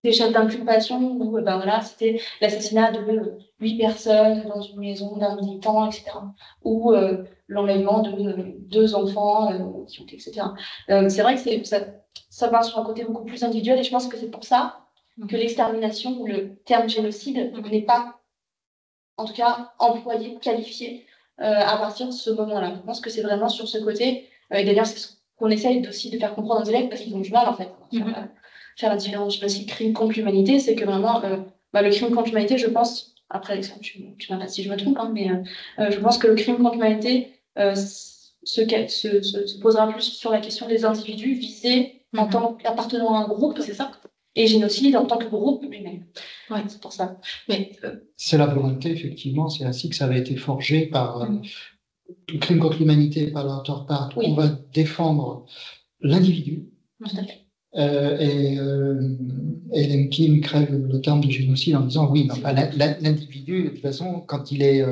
des chefs d'inculpation où c'était l'assassinat de 8 personnes dans une maison d'un militant, etc. Ou l'enlèvement de 2 enfants qui ont été, etc. C'est vrai que ça va sur un côté beaucoup plus individuel et je pense que c'est pour ça que l'extermination ou le terme génocide n'est pas, en tout cas, employé, qualifié à partir de ce moment-là. Je pense que c'est vraiment sur ce côté, et d'ailleurs c'est ce qu'on essaye aussi de faire comprendre aux élèves parce qu'ils ont du mal en fait faire la différence. Je sais pas si crime contre l'humanité, c'est que vraiment, le crime contre l'humanité, je pense, après, tu m'arrêtes si je me trompe, hein, mais je pense que le crime contre l'humanité se posera plus sur la question des individus visés en tant qu'appartenant à un groupe, c'est ça, et génocide en tant que groupe lui-même. Ouais, c'est pour ça. Mais, c'est la volonté, effectivement, c'est ainsi que ça avait été forgé par le crime contre l'humanité, par l'auteur part. Oui. On va défendre l'individu. Tout à fait. Et Lemkin crève le terme de génocide en disant oui, l'individu, de toute façon, quand il est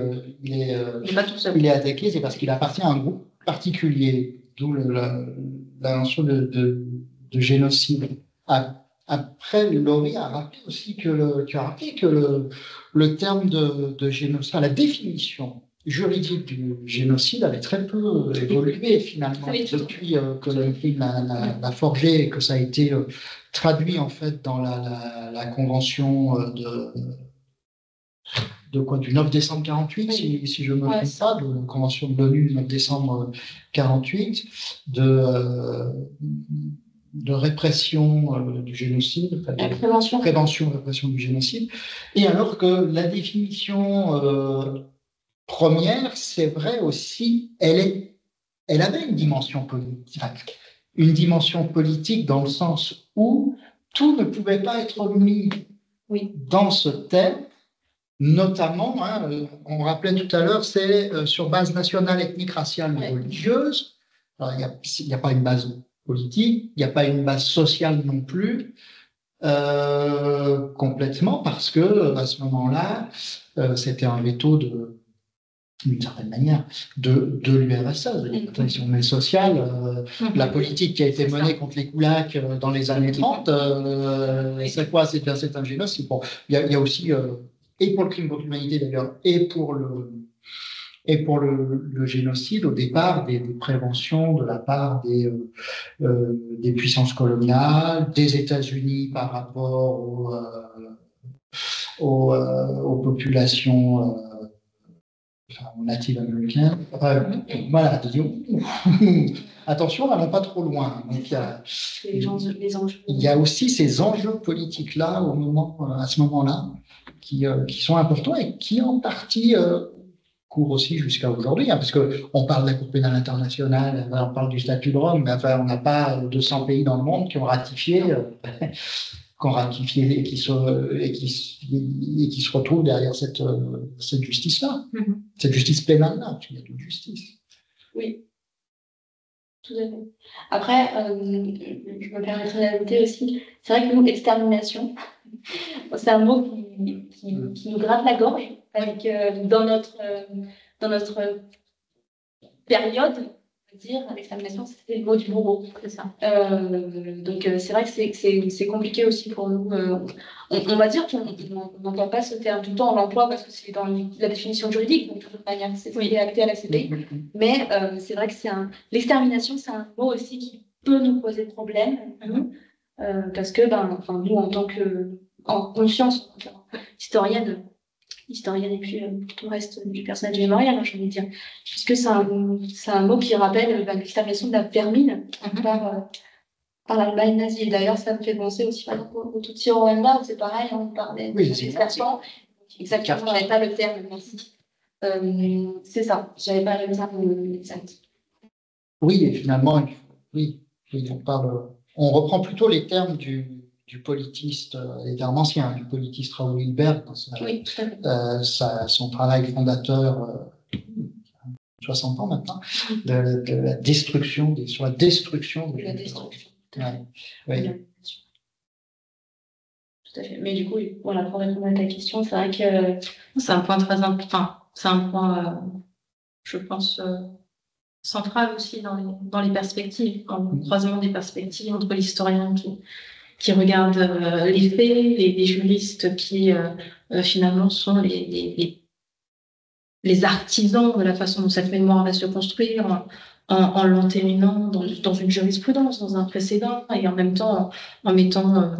attaqué, c'est parce qu'il appartient à un groupe particulier, d'où la notion de génocide. Après, Laurie a rappelé aussi que le terme de génocide, la définition juridique du génocide avait très peu évolué finalement depuis que le film l'a forgé et que ça a été traduit en fait dans la convention du 9 décembre 48, si je ne me trompe pas, de la convention de l'ONU du 9 décembre 48, de répression du génocide, prévention répression du génocide, et alors que la définition première, c'est vrai aussi, elle avait une dimension politique. Une dimension politique dans le sens où tout ne pouvait pas être mis dans ce terme, notamment, on rappelait tout à l'heure, c'est sur base nationale, ethnique, raciale ou religieuse. Alors, il n'y a pas une base politique, il n'y a pas une base sociale non plus. Complètement, parce que à ce moment-là, c'était un veto d'une certaine manière, de l'URSS, de l'organisation sociale. La politique qui a été menée contre les koulaks dans les années 30, c'est quoi? C'est un génocide. Bon, il y a aussi, et pour le crime contre l'humanité d'ailleurs, et pour le génocide, au départ, des préventions de la part des puissances coloniales, des États-Unis par rapport aux populations natives américaines. Voilà, attention, n'allons pas trop loin. Donc, il y a aussi ces enjeux politiques-là à ce moment-là qui sont importants et qui en partie court aussi jusqu'à aujourd'hui, parce qu'on parle de la Cour pénale internationale, on parle du statut de Rome, mais enfin, on n'a pas 200 pays dans le monde qui ont ratifié, et qui se retrouvent derrière cette justice-là, cette justice pénale-là, il y a toute justice. Oui. Tout à fait. Après, je me permettrai d'ajouter aussi, c'est vrai que nous, extermination, c'est un mot qui nous gratte la gorge, avec, dans notre période, on va dire, l'extermination, c'était le mot du bourreau. C'est ça. Donc, c'est vrai que c'est compliqué aussi pour nous. On va dire qu'on n'entend pas ce terme tout le temps, on l'emploie parce que c'est dans la définition juridique, donc de toute manière, c'est ce qui est acté à la CPI. Mais c'est vrai que l'extermination, c'est un mot aussi qui peut nous poser problème, parce que nous, en tant que en conscience, historienne et puis tout le reste du personnage mémorial, j'ai envie de dire, puisque c'est un mot qui rappelle l'extermination de la vermine par l'Allemagne nazie. Et d'ailleurs, ça me fait penser aussi par exemple au Tutsi au Rwanda, où c'est pareil, on parlait de serpents. Exactement, j'avais pas le terme, merci. C'est ça, j'avais pas le terme exact. Oui, et finalement, oui, on reprend plutôt les termes du politiste, les termes anciens, du politiste Raoul Hilberg, son travail fondateur, 60 ans maintenant, de la destruction, sur la destruction de la destruction. Oui. Tout à fait. Mais du coup, voilà, pour répondre à ta question, c'est vrai que c'est un point très important. C'est un point, je pense, central aussi dans les perspectives, dans le croisement des perspectives entre l'historien qui regarde les faits, les juristes qui finalement sont les artisans de la façon dont cette mémoire va se construire en l'entérinant dans une jurisprudence, dans un précédent, et en même temps en mettant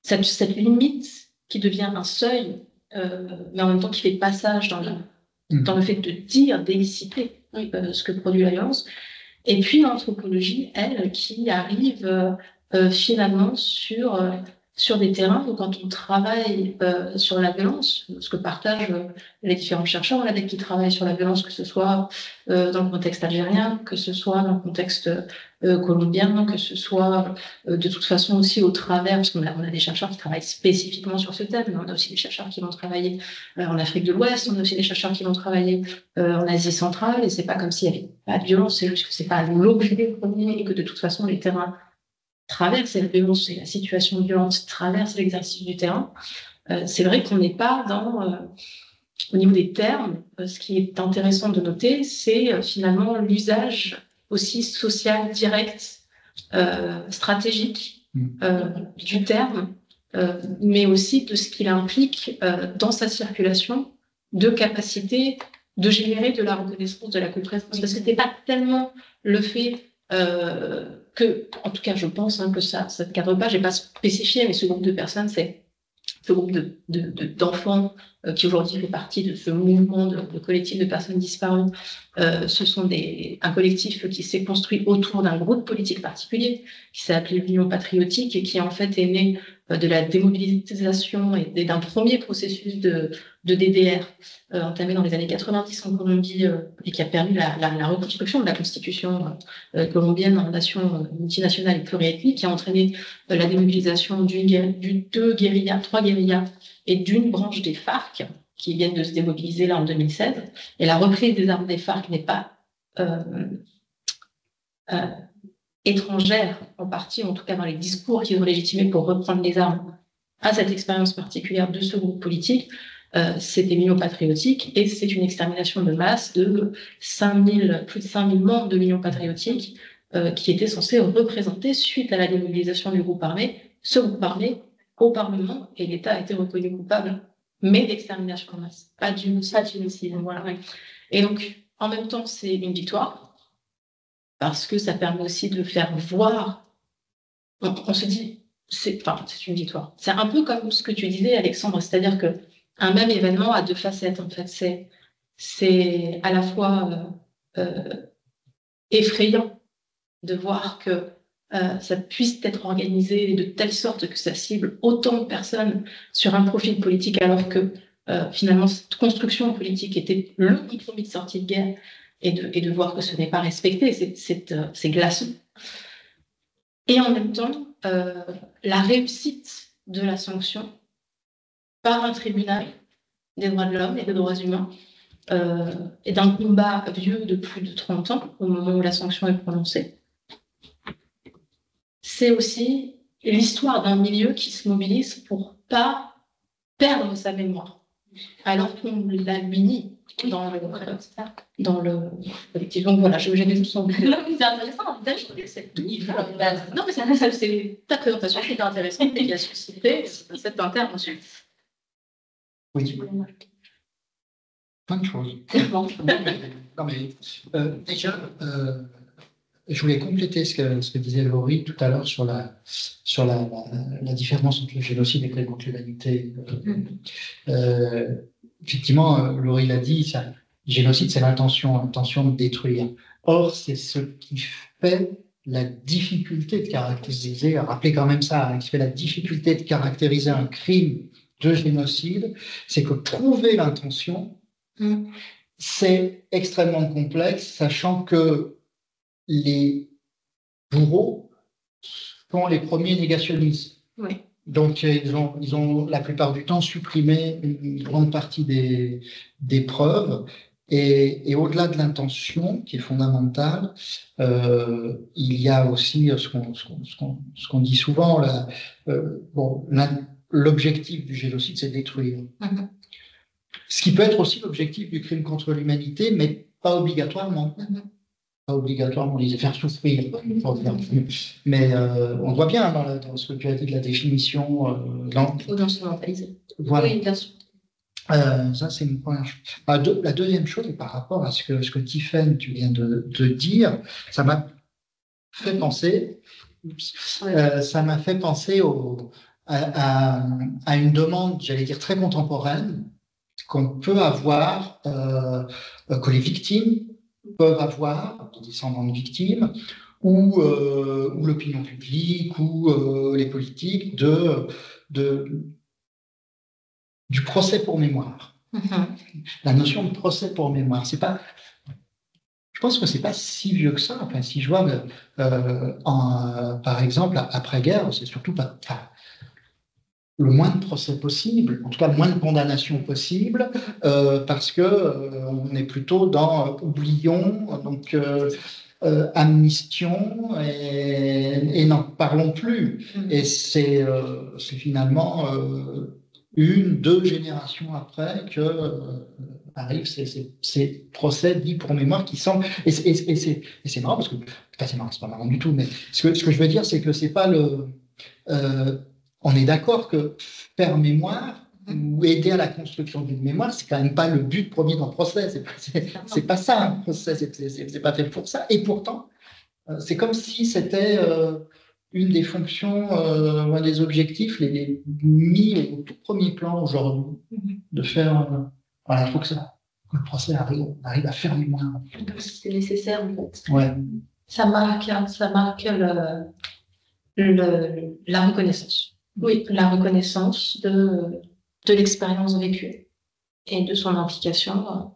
cette limite qui devient un seuil, mais en même temps qui fait passage dans le fait de dire, d'éliciter ce que produit la violence. Et puis l'anthropologie, elle, qui arrive finalement sur des terrains où quand on travaille sur la violence, ce que partagent les différents chercheurs avec qui travaillent sur la violence, que ce soit dans le contexte algérien, que ce soit dans le contexte colombien, que ce soit de toute façon aussi au travers, parce qu'on a des chercheurs qui travaillent spécifiquement sur ce thème, mais on a aussi des chercheurs qui vont travailler en Afrique de l'Ouest, on a aussi des chercheurs qui vont travailler en Asie centrale, et c'est pas comme s'il n'y avait pas de violence, c'est juste que c'est pas l'objet premier et que de toute façon les terrains traversent la violence et la situation violente traverse l'exercice du terrain. C'est vrai qu'on n'est pas au niveau des termes, ce qui est intéressant de noter, c'est finalement l'usage aussi social, direct, stratégique du terme, mais aussi de ce qu'il implique dans sa circulation, de capacité de générer de la reconnaissance, de la compréhension. Parce que ce n'est pas tellement le fait que, en tout cas, je pense que ça ne cadre pas, je n'ai pas spécifié, mais ce groupe de personnes, c'est ce groupe d'enfants qui aujourd'hui fait partie de ce mouvement de collectif de personnes disparues. Ce sont un collectif qui s'est construit autour d'un groupe politique particulier qui s'est appelé l'Union patriotique et qui en fait est né de la démobilisation et d'un premier processus de DDR entamé dans les années 90 en Colombie et qui a permis la reconstruction de la constitution colombienne en nation multinationale et pluriethnique, qui a entraîné la démobilisation trois guérillas et d'une branche des FARC qui viennent de se démobiliser là en 2016. Et la reprise des armes des FARC n'est pas étrangère en partie, en tout cas dans les discours qu'ils ont légitimés pour reprendre les armes à cette expérience particulière de ce groupe politique. C'est des milieux patriotiques et c'est une extermination de masse de plus de 5000 membres de milieux patriotiques qui étaient censés représenter, suite à la démobilisation du groupe armé, ce groupe armé au Parlement, et l'État a été reconnu coupable, mais d'extermination de masse, pas de génocide. Voilà. Et donc, en même temps, c'est une victoire, parce que ça permet aussi de faire voir, on se dit, c'est une victoire. C'est un peu comme ce que tu disais, Alexandre, c'est-à-dire que un même événement a deux facettes, en fait. C'est à la fois effrayant de voir que ça puisse être organisé de telle sorte que ça cible autant de personnes sur un profil politique, alors que finalement cette construction politique était le compromis de sortie de guerre, et de voir que ce n'est pas respecté, c'est glaçant. Et en même temps, la réussite de la sanction par un tribunal des droits de l'homme et des droits humains et d'un combat vieux de plus de 30 ans, au moment où la sanction est prononcée. C'est aussi l'histoire d'un milieu qui se mobilise pour pas perdre sa mémoire, alors qu'on la lui nie dans le collectif. Donc voilà, j'ai des sens. Non, mais c'est intéressant. C'est tout. Non, mais c'est ta présentation qui est intéressante et qui a suscité cette intervention. Oui. Plein de choses. Non, mais déjà, je voulais compléter ce que disait Laurie tout à l'heure sur la différence entre le génocide et le crime contre l'humanité. Effectivement, Laurie l'a dit, le génocide, c'est l'intention de détruire. Or, c'est ce qui fait la difficulté de caractériser, rappelez quand même ça, qui fait la difficulté de caractériser un crime de génocide, c'est que prouver l'intention, c'est extrêmement complexe, sachant que les bourreaux sont les premiers négationnistes. Oui. Donc, ils ont la plupart du temps supprimé une grande partie des preuves. Et au-delà de l'intention, qui est fondamentale, il y a aussi ce qu'on dit souvent, l'objectif du génocide, c'est détruire. Ce qui peut être aussi l'objectif du crime contre l'humanité, mais pas obligatoirement. Pas obligatoirement, les faire souffrir. Mais on voit bien dans ce que tu as dit de la définition. Il faut instrumentaliser. Voilà. Oui, bien sûr. Ça, c'est une première chose. La deuxième chose, par rapport à ce que Tiffaine, tu viens de dire, ça m'a fait penser, à une demande, j'allais dire, très contemporaine qu'on peut avoir, que les victimes peuvent avoir, les descendants de victimes, ou l'opinion publique, ou les politiques, du procès pour mémoire. La notion de procès pour mémoire, c'est pas. Je pense que c'est pas si vieux que ça. Enfin, si je vois, par exemple, après-guerre, c'est surtout pas. Le moins de procès possible, en tout cas le moins de condamnations possible, parce que on est plutôt dans oublions, donc amnistion et n'en parlons plus. Et c'est finalement 1-2 générations après que arrivent ces procès dits pour mémoire qui semblent. Et c'est marrant parce que. Enfin, c'est marrant, c'est pas marrant du tout, mais ce que je veux dire, c'est que c'est pas le. On est d'accord que faire mémoire ou aider à la construction d'une mémoire, c'est quand même pas le but premier d'un procès. C'est pas ça un procès, c'est pas fait pour ça. Et pourtant, c'est comme si c'était une des fonctions, un des objectifs les mis au tout premier plan aujourd'hui de faire. Voilà, il faut que le procès arrive à faire mémoire. C'est nécessaire en fait. Ouais. Ça marque la reconnaissance. Oui, la reconnaissance de l'expérience vécue et de son implication,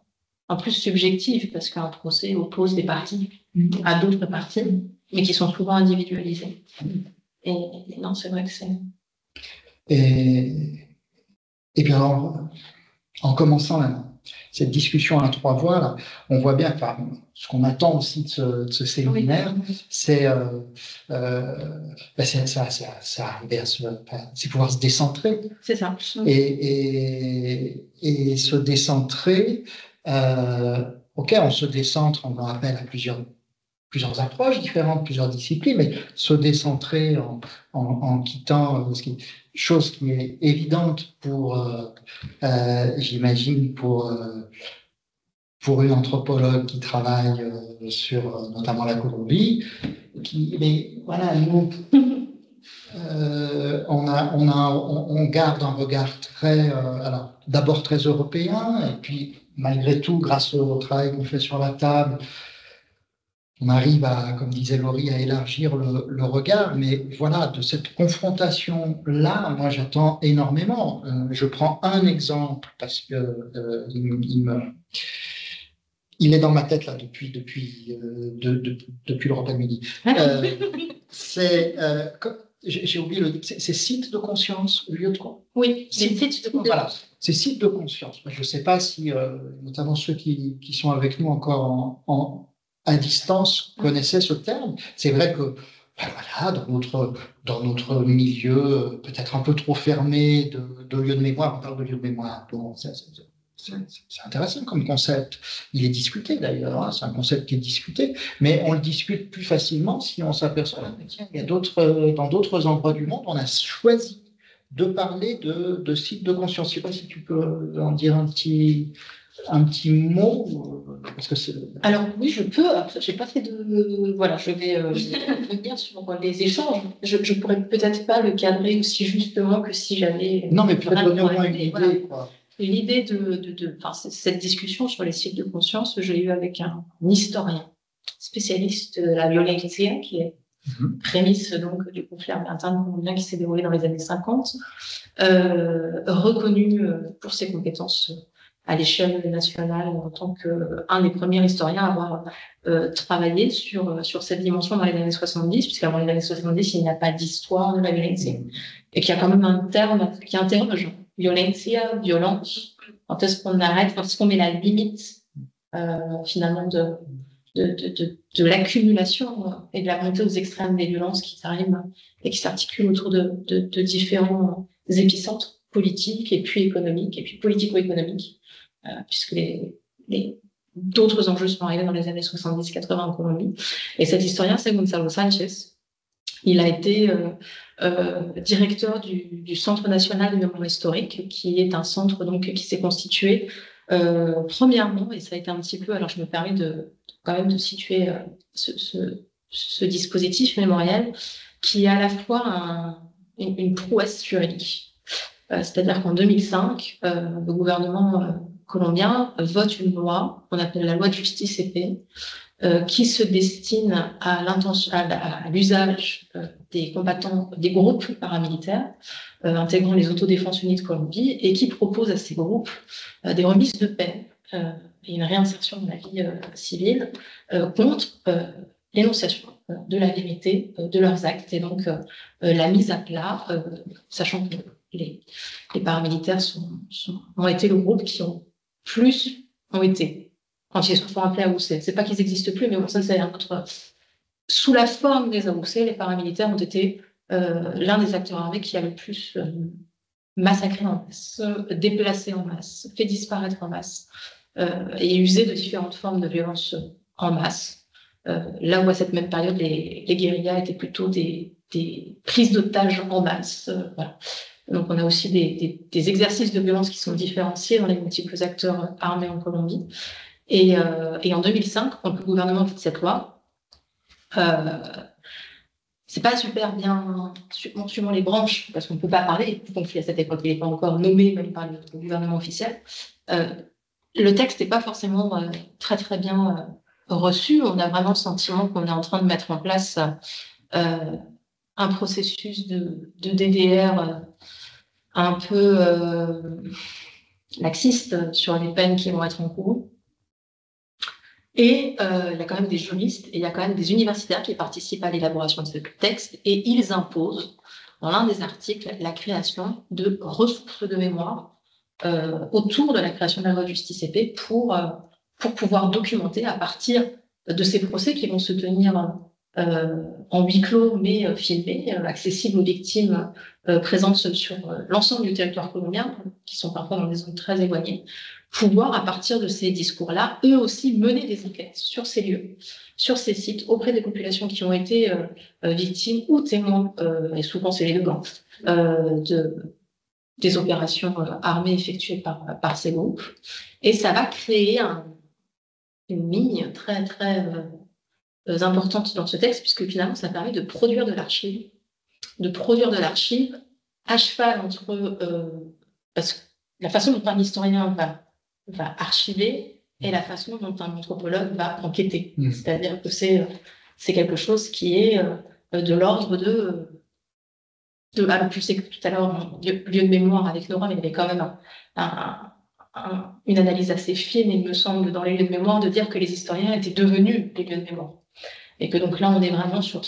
en plus subjective, parce qu'un procès oppose des parties à d'autres parties, mais qui sont souvent individualisées. Et non, c'est vrai que c'est. Et bien, en commençant cette discussion à 3 voix, là, on voit bien, ce qu'on attend aussi de ce séminaire, c'est pouvoir se décentrer. C'est ça. Et se décentrer, on se décentre, on en appelle à plusieurs approches différentes, plusieurs disciplines, mais se décentrer en quittant chose qui est évidente j'imagine, pour une anthropologue qui travaille sur notamment la Colombie, mais voilà, nous, on garde un regard d'abord très européen, et puis malgré tout, grâce au travail qu'on fait sur la table, on arrive comme disait Laurie, à élargir le regard, mais voilà, de cette confrontation-là, moi j'attends énormément. Je prends un exemple parce que il est dans ma tête là depuis le repas de midi. j'ai oublié c'est sites de conscience, lieu de quoi? Oui, c'est sites de conscience. Voilà, c'est sites de conscience. Je ne sais pas si, notamment ceux qui sont avec nous encore à distance, connaissaient ce terme. C'est vrai que, ben voilà, dans notre milieu, peut-être un peu trop fermé de lieux de mémoire, on parle de lieux de mémoire. Bon, c'est intéressant comme concept. Il est discuté d'ailleurs, hein, c'est un concept qui est discuté, mais on le discute plus facilement si on s'aperçoit qu'il y a dans d'autres endroits du monde, on a choisi de parler de sites de conscience. Je ne sais pas si tu peux en dire un petit mot, parce que c'est... Alors oui, je peux. J'ai pas fait de... Voilà, je vais revenir sur les échanges. Je pourrais peut-être pas le cadrer aussi justement que si j'avais... Non, mais peut-être donner au moins une idée, voilà. quoi. L'idée cette discussion sur les sites de conscience, je l'ai eu avec un historien spécialiste de la violence, qui est prémisse donc du conflit arménien qui s'est déroulé dans les années 50, reconnu pour ses compétences à l'échelle nationale en tant qu'un des premiers historiens à avoir travaillé sur cette dimension dans les années 70, puisqu'avant les années 70, il n'y a pas d'histoire de la violence, et qu'il y a quand même un terme qui interroge. Violencia, violence. Quand est-ce qu'on arrête, quand est-ce qu'on met la limite finalement de l'accumulation et de la montée aux extrêmes des violences qui arrivent et qui s'articulent autour de différents épicentres politiques et puis économiques et puis politico-économiques, puisque d'autres enjeux sont arrivés dans les années 70-80 en Colombie. Et cet historien, c'est Gonzalo Sanchez. Il a été directeur du Centre national de mémoire historique, qui est un centre donc qui s'est constitué premièrement, et ça a été un petit peu, alors je me permets quand même de situer ce dispositif mémoriel, qui est à la fois une prouesse juridique. C'est-à-dire qu'en 2005, le gouvernement colombien vote une loi qu'on appelle la loi de justice épée, qui se destine à l'usage des combattants, des groupes paramilitaires intégrant les autodéfenses unies de Colombie, et qui propose à ces groupes des remises de peine et une réinsertion dans la vie civile contre l'énonciation de la vérité de leurs actes, et donc la mise à plat, sachant que les paramilitaires ont été le groupe qui ont été quand ils se sont appelés AOC. C'est pas qu'ils n'existent plus, mais bon, ça c'est un autre. Sous la forme des AOC, les paramilitaires ont été l'un des acteurs armés qui a le plus massacré en masse, déplacé en masse, fait disparaître en masse et usé de différentes formes de violence en masse. Là où à cette même période, les guérillas étaient plutôt des prises d'otages en masse. Voilà. Donc on a aussi des exercices de violence qui sont différenciés dans les multiples acteurs armés en Colombie. Et en 2005, quand le gouvernement fait cette loi, c'est pas super bien suivant les branches, parce qu'on ne peut pas parler du conflit à cette époque, il n'est pas encore nommé même par le gouvernement officiel. Le texte n'est pas forcément très très bien reçu. On a vraiment le sentiment qu'on est en train de mettre en place un processus de DDR un peu laxiste sur les peines qui vont être encourues. Et il y a quand même des juristes et il y a quand même des universitaires qui participent à l'élaboration de ce texte, et ils imposent, dans l'un des articles, la création de ressources de mémoire autour de la création de la loi de justice épée pour pouvoir documenter à partir de ces procès qui vont se tenir en huis clos mais filmés, accessibles aux victimes présentes sur l'ensemble du territoire colombien, qui sont parfois dans des zones très éloignées, pouvoir, à partir de ces discours-là, eux aussi mener des enquêtes sur ces lieux, sur ces sites, auprès des populations qui ont été victimes ou témoins, et souvent c'est les deux, des opérations armées effectuées par ces groupes. Et ça va créer une ligne très, très importante dans ce texte, puisque finalement, ça permet de produire de l'archive à cheval entre... parce que la façon dont un historien va archiver et la façon dont un anthropologue va enquêter. C'est-à-dire que c'est quelque chose qui est de l'ordre alors, je sais que tout à l'heure, lieu de mémoire avec Laura, mais il y avait quand même une analyse assez fine, il me semble, dans les lieux de mémoire, de dire que les historiens étaient devenus des lieux de mémoire. Et que donc là, on est vraiment sur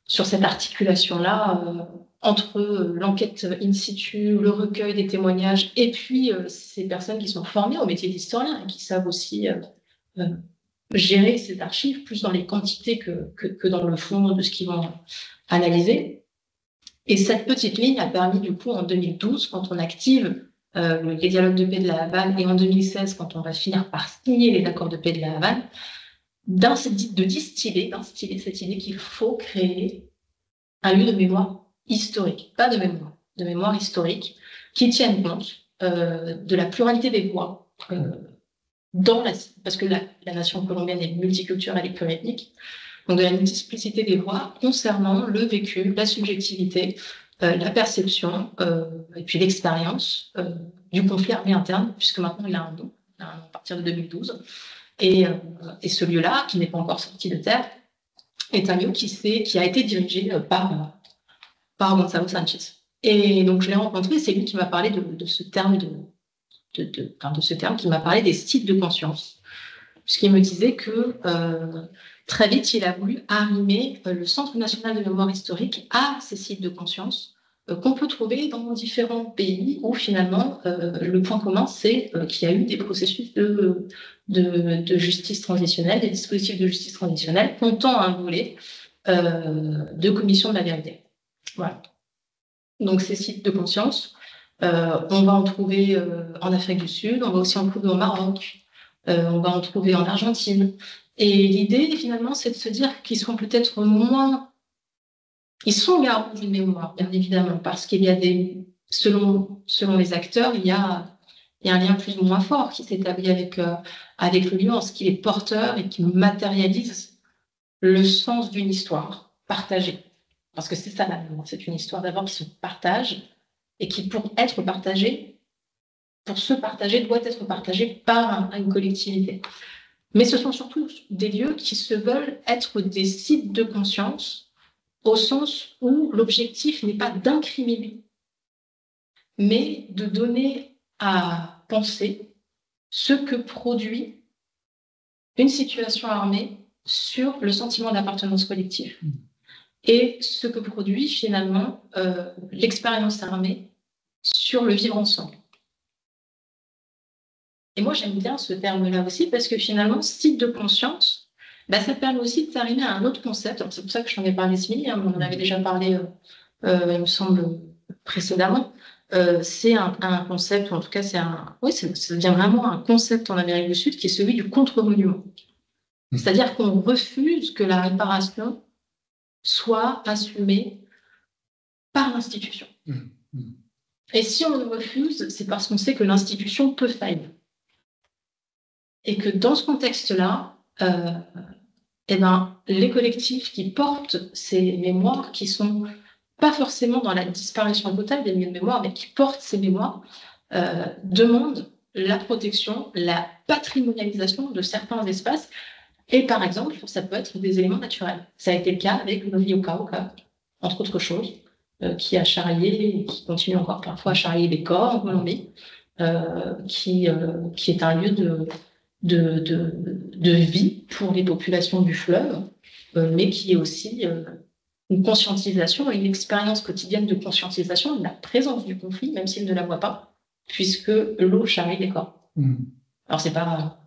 sur cette articulation-là entre l'enquête in situ, le recueil des témoignages, et puis ces personnes qui sont formées au métier d'historien et qui savent aussi gérer ces archives, plus dans les quantités que dans le fond de ce qu'ils vont analyser. Et cette petite ligne a permis, du coup, en 2012, quand on active les dialogues de paix de la Havane, et en 2016, quand on va finir par signer les accords de paix de la Havane, d'instiller cette idée qu'il faut créer un lieu de mémoire historique, pas de mémoire historique, qui tienne compte de la pluralité des voix, parce que la nation colombienne est multiculturelle et pluriethnique, donc de la multiplicité des voix concernant le vécu, la subjectivité, la perception et puis l'expérience du conflit armé interne, puisque maintenant il a un nom à partir de 2012. Et ce lieu-là, qui n'est pas encore sorti de terre, est un lieu qui a été dirigé par Gonzalo Sanchez. Et donc je l'ai rencontré, c'est lui qui m'a parlé de ce terme qui m'a parlé des sites de conscience, puisqu'il me disait que très vite, il a voulu arrimer le Centre national de mémoire historique à ces sites de conscience qu'on peut trouver dans différents pays où finalement le point commun, c'est qu'il y a eu des processus de justice transitionnelle, des dispositifs de justice transitionnelle comptant un volet de commission de la vérité. Voilà. Donc ces sites de conscience, on va en trouver en Afrique du Sud, on va aussi en trouver au Maroc, on va en trouver en Argentine. Et l'idée, finalement, c'est de se dire qu'ils seront peut-être moins... Ils sont garants d'une mémoire, bien évidemment, parce qu'il y a selon les acteurs, il y a un lien plus ou moins fort qui s'établit avec le lieu, en ce qu'il est porteur et qui matérialise le sens d'une histoire partagée. Parce que c'est ça la mémoire, c'est une histoire d'abord qui se partage et qui, pour se partager, doit être partagée par une collectivité. Mais ce sont surtout des lieux qui se veulent être des sites de conscience, au sens où l'objectif n'est pas d'incriminer, mais de donner à penser ce que produit une situation armée sur le sentiment d'appartenance collective et ce que produit finalement l'expérience armée sur le vivre ensemble. Et moi, j'aime bien ce terme-là aussi parce que finalement, site de conscience, ça permet aussi de s'arriver à un autre concept. C'est pour ça que je t'en ai parlé ce midi, on en avait déjà parlé, il me semble, précédemment. C'est un concept, ou en tout cas, ça devient vraiment un concept en Amérique du Sud qui est celui du contre-monument. C'est-à-dire qu'on refuse que la réparation soit assumée par l'institution. Et si on le refuse, c'est parce qu'on sait que l'institution peut faillir. Et que dans ce contexte-là, les collectifs qui portent ces mémoires, qui sont pas forcément dans la disparition totale des lieux de mémoire, mais qui portent ces mémoires, demandent la protection, la patrimonialisation de certains espaces. Et par exemple, ça peut être des éléments naturels. Ça a été le cas avec le Oka, entre autres choses, qui a charrié, et qui continue encore parfois à charrier des corps en Colombie, qui est un lieu de vie pour les populations du fleuve, mais qui est aussi une conscientisation et une expérience quotidienne de conscientisation de la présence du conflit, même s'ils ne la voient pas, puisque l'eau charrie les corps. Alors, c'est pas...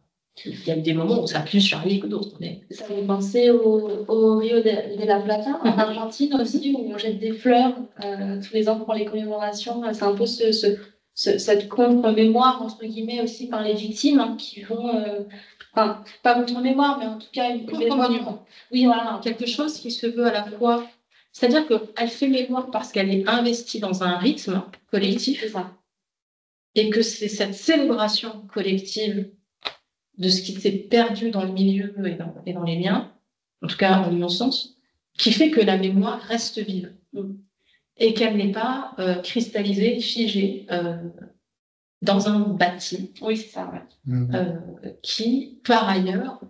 Il y a eu des moments où ça a plus charrié que d'autres. Mais... Ça me fait penser au Rio de la Plata, en Argentine aussi, où on jette des fleurs tous les ans pour les commémorations. C'est un peu cette contre-mémoire, entre guillemets, aussi par les victimes qui vont... pas contre-mémoire, mais en tout cas une contre-monument. Oui, voilà. Quelque chose qui se veut à la fois... C'est-à-dire qu'elle fait mémoire parce qu'elle est investie dans un rythme collectif. C'est ça. Et que c'est cette célébration collective de ce qui s'est perdu dans le milieu et dans les liens, en tout cas en mon sens, qui fait que la mémoire reste vive et qu'elle n'est pas cristallisée, figée dans un bâti. Oui, c'est ça, ouais. Qui, par ailleurs,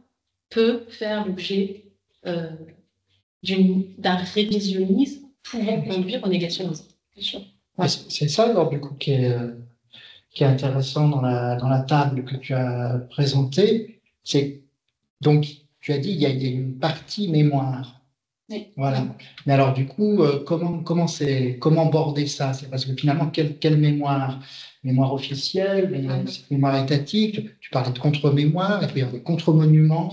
peut faire l'objet d'un révisionnisme pouvant conduire au négationnisme. Ouais. C'est ça, alors, du coup, qui est intéressant dans la table que tu as présentée. C'est donc, tu as dit, il y a une partie mémoire. Oui. Voilà. Mais alors, du coup, comment border ça? C'est parce que finalement, quelle mémoire? Mémoire officielle, mémoire étatique, tu parlais de contre-mémoire, et puis il y a des contre-monuments.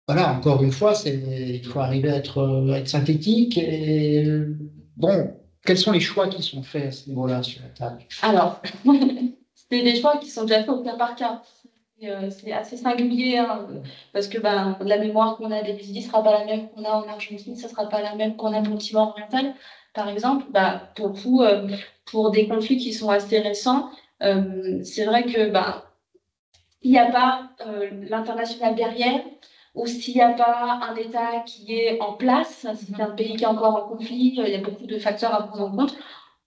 Voilà, encore une fois, il faut arriver à être synthétique. Et bon, quels sont les choix qui sont faits à ce niveau-là sur la table? Alors, c'est des choix qui sont déjà faits au cas par cas. C'est assez singulier, hein, parce que la mémoire qu'on a des Yézidis ne sera pas la même qu'on a en Argentine, ça ne sera pas la même qu'on a pour le Timor oriental, par exemple. Pour des conflits qui sont assez récents, c'est vrai que s'il n'y a pas l'international derrière, ou s'il n'y a pas un État qui est en place, si c'est un pays qui est encore en conflit, il y a beaucoup de facteurs à prendre en compte.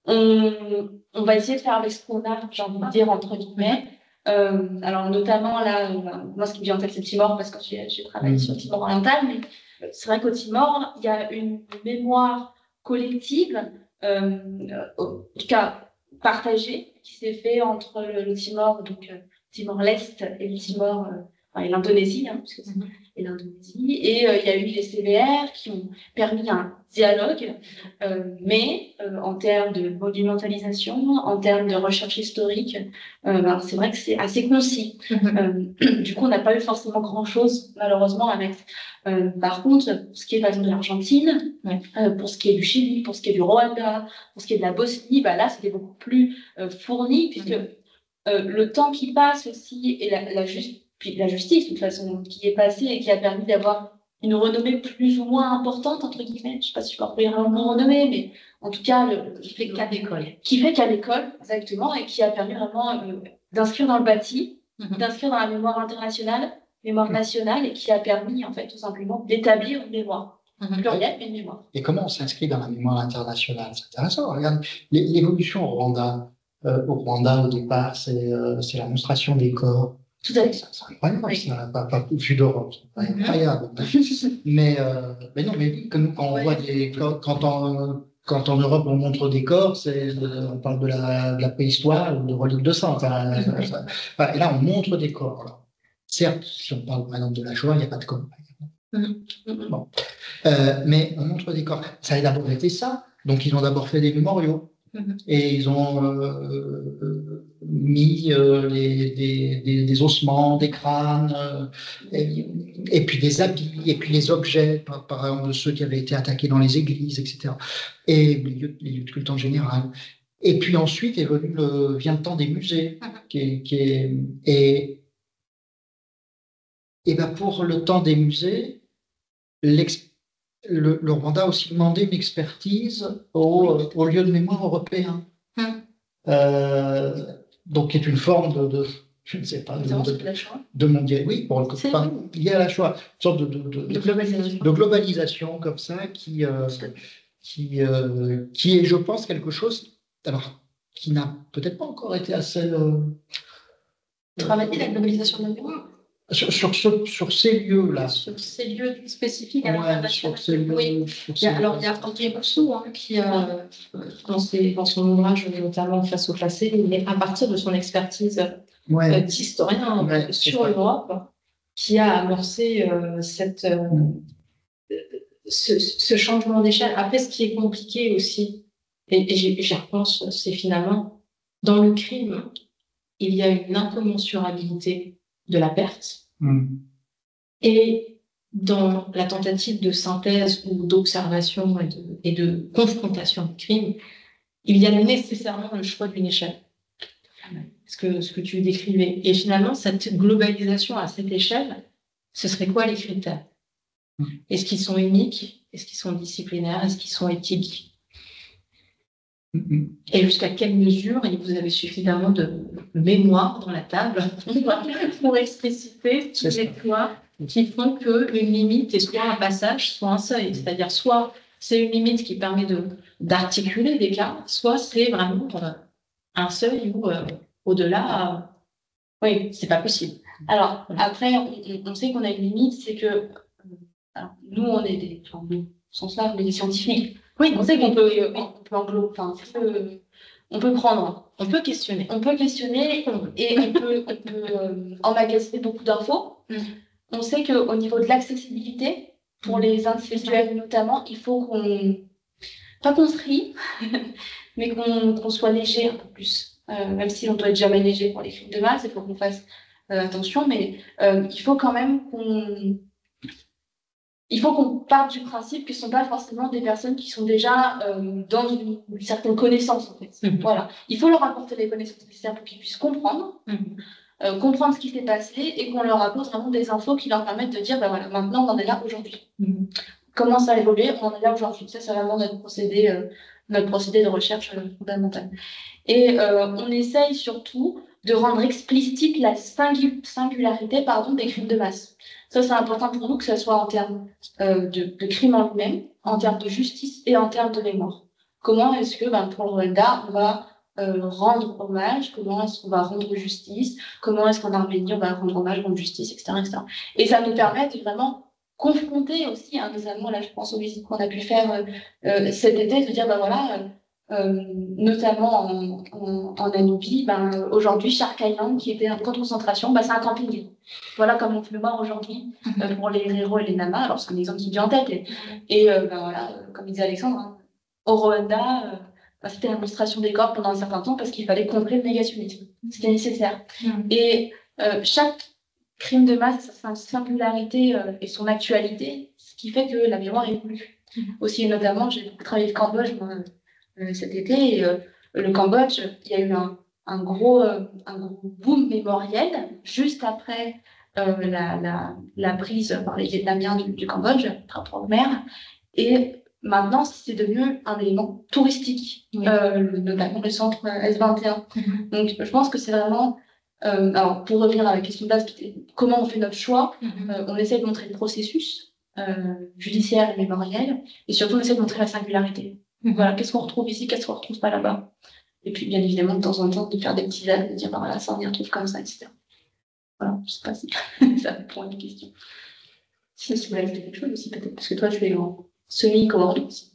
On va essayer de faire avec ce qu'on a, j'ai envie de dire, entre guillemets. Alors, notamment, là, moi, ce qui me vient en tête, c'est Timor, parce que j'ai travaillé sur Timor oriental, mais c'est vrai qu'au Timor, il y a une mémoire collective, en tout cas partagée, qui s'est fait entre le Timor, donc Timor-Lest et le Timor, et l'Indonésie, hein, puisque et l'Indonésie. Et il y a eu les CBR qui ont permis un dialogue, mais en termes de monumentalisation, en termes de recherche historique, c'est vrai que c'est assez concis. Du coup, on n'a pas eu forcément grand-chose, malheureusement, avec. Par contre, pour ce qui est par exemple de l'Argentine, pour ce qui est du Chili, pour ce qui est du Rwanda, pour ce qui est de la Bosnie, là, c'était beaucoup plus fourni, puisque le temps qui passe aussi et la justice, de toute façon, qui est passée et qui a permis d'avoir une renommée plus ou moins importante, entre guillemets, je ne sais pas si je peux employer un mot renommée, mais en tout cas, qui fait qu'à l'école. Qui fait qu'à l'école, exactement, et qui a permis vraiment d'inscrire dans le bâti, d'inscrire dans la mémoire internationale, mémoire nationale, et qui a permis, en fait, tout simplement, d'établir une mémoire. Plurielle, mais une mémoire. Et comment on s'inscrit dans la mémoire internationale? C'est intéressant. Regarde, l'évolution au Rwanda. Au Rwanda, au départ, c'est la monstration des corps. Tout à fait. C'est incroyable, ça. Pas vu d'Europe. C'est incroyable. mais non, mais oui, quand on voit quand en Europe on montre des corps, on parle de la préhistoire ou de reliques de sang. Et là, on montre des corps. Là. Certes, si on parle par exemple de la Shoah, il n'y a pas de corps. Bon. Mais on montre des corps. Ça a d'abord été ça. Donc, ils ont d'abord fait des mémoriaux. Et ils ont mis des ossements, des crânes, et puis des habits, et puis les objets, par exemple, de ceux qui avaient été attaqués dans les églises, etc. Et les lieux de culte en général. Et puis ensuite vient le temps des musées. Et pour le temps des musées, le Rwanda a aussi demandé une expertise au lieu de mémoire européen. Donc, qui est une forme je ne sais pas, de mondial. Oui, lié à la Shoah. Une sorte de globalisation comme ça qui est, je pense, quelque chose qui n'a peut-être pas encore été assez. Travailler la globalisation de la mémoire. Sur ces lieux-là. Sur ces lieux spécifiques à l'international. Oui. Il y a André Rousseau qui a, dans son ouvrage, notamment Face au passé, mais à partir de son expertise d'historien sur l'Europe, qui a amorcé ce changement d'échelle. Après, ce qui est compliqué aussi, et j'y repense, c'est finalement, dans le crime, il y a une incommensurabilité de la perte. Et dans la tentative de synthèse ou d'observation et de confrontation du crime, il y a nécessairement le choix d'une échelle. Ce que tu décrivais. Et finalement, cette globalisation à cette échelle, ce serait quoi les critères? Est-ce qu'ils sont uniques? Est-ce qu'ils sont disciplinaires? Est-ce qu'ils sont éthiques? Et jusqu'à quelle mesure vous avez suffisamment de mémoire dans la table pour expliciter tous les points qui font qu'une limite est soit un passage, soit un seuil. C'est-à-dire soit c'est une limite qui permet d'articuler des cas, soit c'est vraiment un seuil où au-delà, oui, c'est pas possible. Alors après, on sait qu'on a une limite, c'est que nous, on est on est des scientifiques. Oui, on sait qu'on peut on peut prendre, on peut questionner et on peut emmagasiner beaucoup d'infos. On sait qu'au niveau de l'accessibilité, pour les individuels notamment, il faut pas qu'on se rie, mais qu'on soit léger un peu plus. Même si on doit être jamais léger pour les crimes de masse, il faut qu'on fasse attention, mais il faut quand même qu'on parte du principe que ce ne sont pas forcément des personnes qui sont déjà dans une certaine connaissance, en fait. Voilà. Il faut leur apporter les connaissances nécessaires pour qu'ils puissent comprendre, comprendre ce qui s'est passé et qu'on leur apporte vraiment des infos qui leur permettent de dire, ben voilà, maintenant on en est là aujourd'hui. Comment ça a évolué, on en est là aujourd'hui. Ça, c'est vraiment notre procédé de recherche fondamentale. Et on essaye surtout de rendre explicite la singularité des crimes de masse. Ça, c'est important pour nous, que ce soit en termes de crime en lui-même, en termes de justice et en termes de mémoire. Comment est-ce que, pour le Rwanda, on va rendre hommage, comment est-ce qu'on va rendre justice, comment est-ce qu'en Arménie, on va rendre hommage, rendre justice, etc., etc. Et ça nous permet de vraiment confronter aussi, notamment, là, je pense aux visites qu'on a pu faire cet été, de dire, notamment en Namibie, aujourd'hui, Shark Island, qui était un camp de concentration, c'est un camping. Voilà comme on peut le voir aujourd'hui pour les héros et les Namas. Alors, c'est un exemple qui vient en tête. Et voilà, comme disait Alexandre, au Rwanda, c'était la démonstration des corps pendant un certain temps parce qu'il fallait contrer le négationnisme. C'était nécessaire. Et chaque crime de masse, sa singularité et son actualité, ce qui fait que la mémoire évolue. Aussi, et notamment, j'ai beaucoup travaillé le Cambodge cet été, et le Cambodge, il y a eu un gros boom mémoriel juste après la prise par les Vietnamiens du Cambodge, rapport aux mers, et maintenant c'est devenu un élément touristique, notamment le centre S21. Donc je pense que c'est vraiment, alors pour revenir à la question de base, comment on fait notre choix, on essaie de montrer le processus judiciaire et mémoriel, et surtout on essaie de montrer la singularité. Voilà, qu'est-ce qu'on retrouve ici, qu'est-ce qu'on ne retrouve pas là-bas. Et puis, bien évidemment, de temps en temps, de faire des petits actes, de dire, voilà, ça, on y retrouve comme ça, etc. Voilà, je ne sais pas si ça répond à une question. Si vous voulez ajouter quelque chose aussi, peut-être, parce que toi, tu es en semi-coordonné aussi.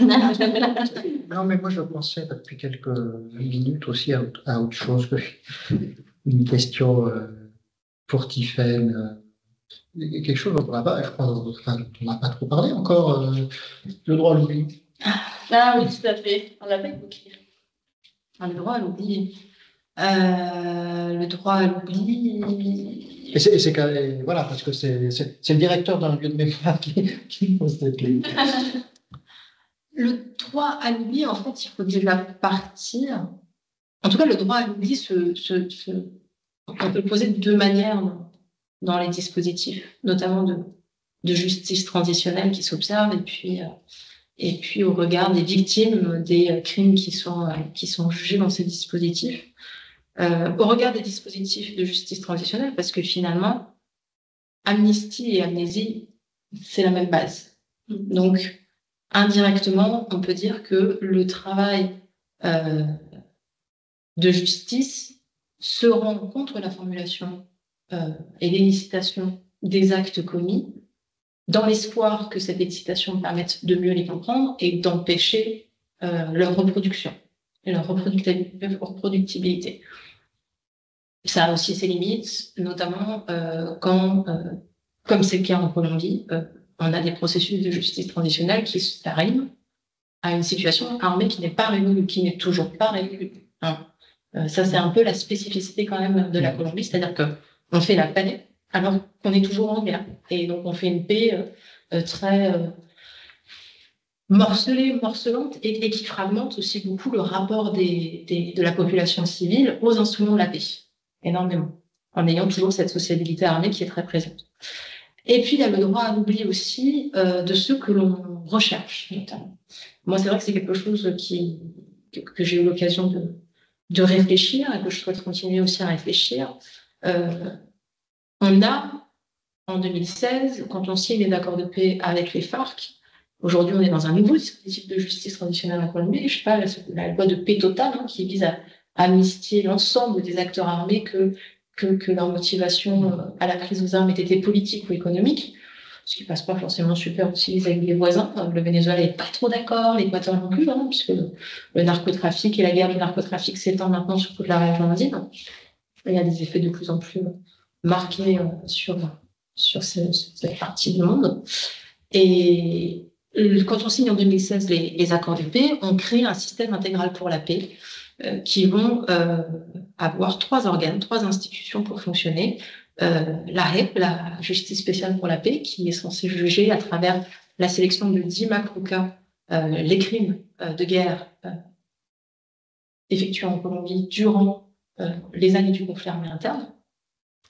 Non, mais moi, je pensais depuis quelques minutes aussi à autre chose que une question pour Tiffaine. Quelque chose dont on n'a pas, on n'a pas trop parlé encore, le droit à l'oubli. Ah oui, tout à fait. On l'a pas évoqué. Le droit à l'oubli. Le droit à l'oubli. Et c'est voilà, parce que c'est le directeur d'un lieu de mémoire qui pose cette question. Le droit à l'oubli, en fait, il faut déjà partir. En tout cas, le droit à l'oubli, on peut le poser de deux manières dans les dispositifs, notamment de justice transitionnelle qui s'observe, et puis au regard des victimes des crimes qui sont jugés dans ces dispositifs. Au regard des dispositifs de justice transitionnelle, parce que finalement, amnistie et amnésie, c'est la même base. Donc, indirectement, on peut dire que le travail de justice se rend contre la formulation et l'excitation des actes commis, dans l'espoir que cette excitation permette de mieux les comprendre et d'empêcher leur reproduction et leur reproductibilité. Ça a aussi ses limites, notamment quand, comme c'est le cas en Colombie, on a des processus de justice transitionnelle qui arrivent à une situation armée qui n'est pas résolue, qui n'est toujours pas résolue. Ça, c'est un peu la spécificité quand même de la Colombie, c'est-à-dire qu'on fait la paix alors qu'on est toujours en guerre. Et donc, on fait une paix très morcelante et qui fragmente aussi beaucoup le rapport de la population civile aux instruments de la paix, énormément, en ayant toujours cette sociabilité armée qui est très présente. Et puis, il y a le droit à l'oubli aussi de ceux que l'on recherche, notamment. Moi, c'est vrai que c'est quelque chose que j'ai eu l'occasion de réfléchir et que je souhaite continuer aussi à réfléchir. On a, en 2016, quand on signe les accords de paix avec les FARC, aujourd'hui on est dans un nouveau dispositif de justice traditionnelle en Colombie, je sais pas, la loi de paix totale qui vise à amnistier l'ensemble des acteurs armés que leur motivation à la prise aux armes ait été politique ou économique, ce qui passe pas forcément super aussi avec les voisins. Le Venezuela n'est pas trop d'accord, l'Équateur non plus, puisque le narcotrafic et la guerre du narcotrafic s'étend maintenant sur toute la région andine. Il y a des effets de plus en plus marqués sur cette partie du monde. Et quand on signe en 2016 les accords de paix, on crée un système intégral pour la paix qui vont avoir 3 organes, 3 institutions pour fonctionner. L'AREP, la Justice spéciale pour la paix, qui est censée juger à travers la sélection de 10 macro-cas les crimes de guerre effectués en Colombie durant les années du conflit armé interne.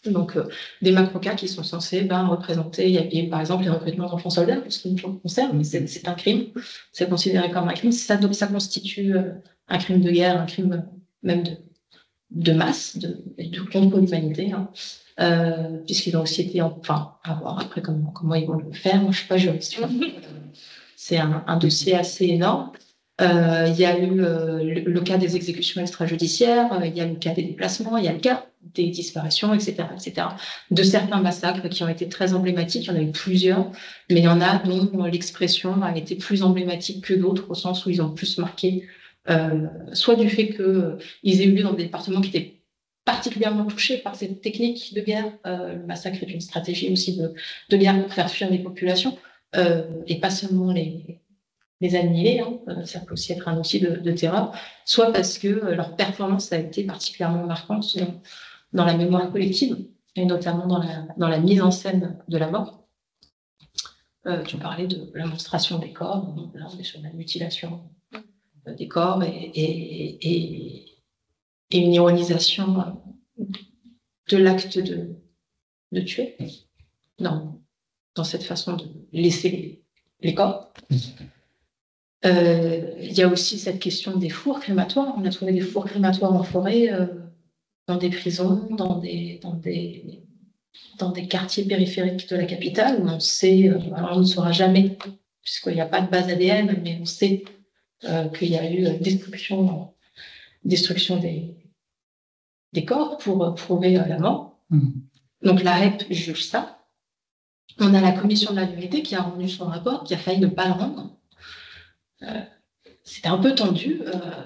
Donc, des macro-cas qui sont censés représenter, il y a, par exemple, les recrutements d'enfants soldats, parce que nous concerne, mais c'est un crime, c'est considéré comme un crime. Ça constitue un crime de guerre, un crime même de masse, de contre l'humanité, puisqu'ils ont aussi été, à voir après comment ils vont le faire. Moi, je ne suis pas juriste. C'est un dossier assez énorme. Il y a eu le cas des exécutions extrajudiciaires, il y a le cas des déplacements, il y a le cas des disparitions, etc., etc. De certains massacres qui ont été très emblématiques, il y en a eu plusieurs, mais il y en a dont l'expression a été plus emblématique que d'autres, au sens où ils ont plus marqué, soit du fait qu'ils évoluent dans des départements qui étaient particulièrement touchés par cette technique de guerre. Le massacre est une stratégie aussi de guerre pour faire fuir les populations, et pas seulement les annihiler, ça peut aussi être un outil de terreur, soit parce que leur performance a été particulièrement marquante dans la mémoire collective, et notamment dans la mise en scène de la mort. Tu parlais de la monstration des corps, donc là on est sur la mutilation des corps et une ironisation de l'acte de tuer dans cette façon de laisser les corps. Il y a aussi cette question des fours crématoires. On a trouvé des fours crématoires en forêt, dans des prisons, dans des quartiers périphériques de la capitale, où on sait, alors on ne saura jamais, puisqu'il n'y a pas de base ADN, mais on sait qu'il y a eu destruction des corps pour prouver la mort. Donc l'AREP juge ça. On a la commission de la vérité qui a rendu son rapport, qui a failli ne pas le rendre. C'était un peu tendu,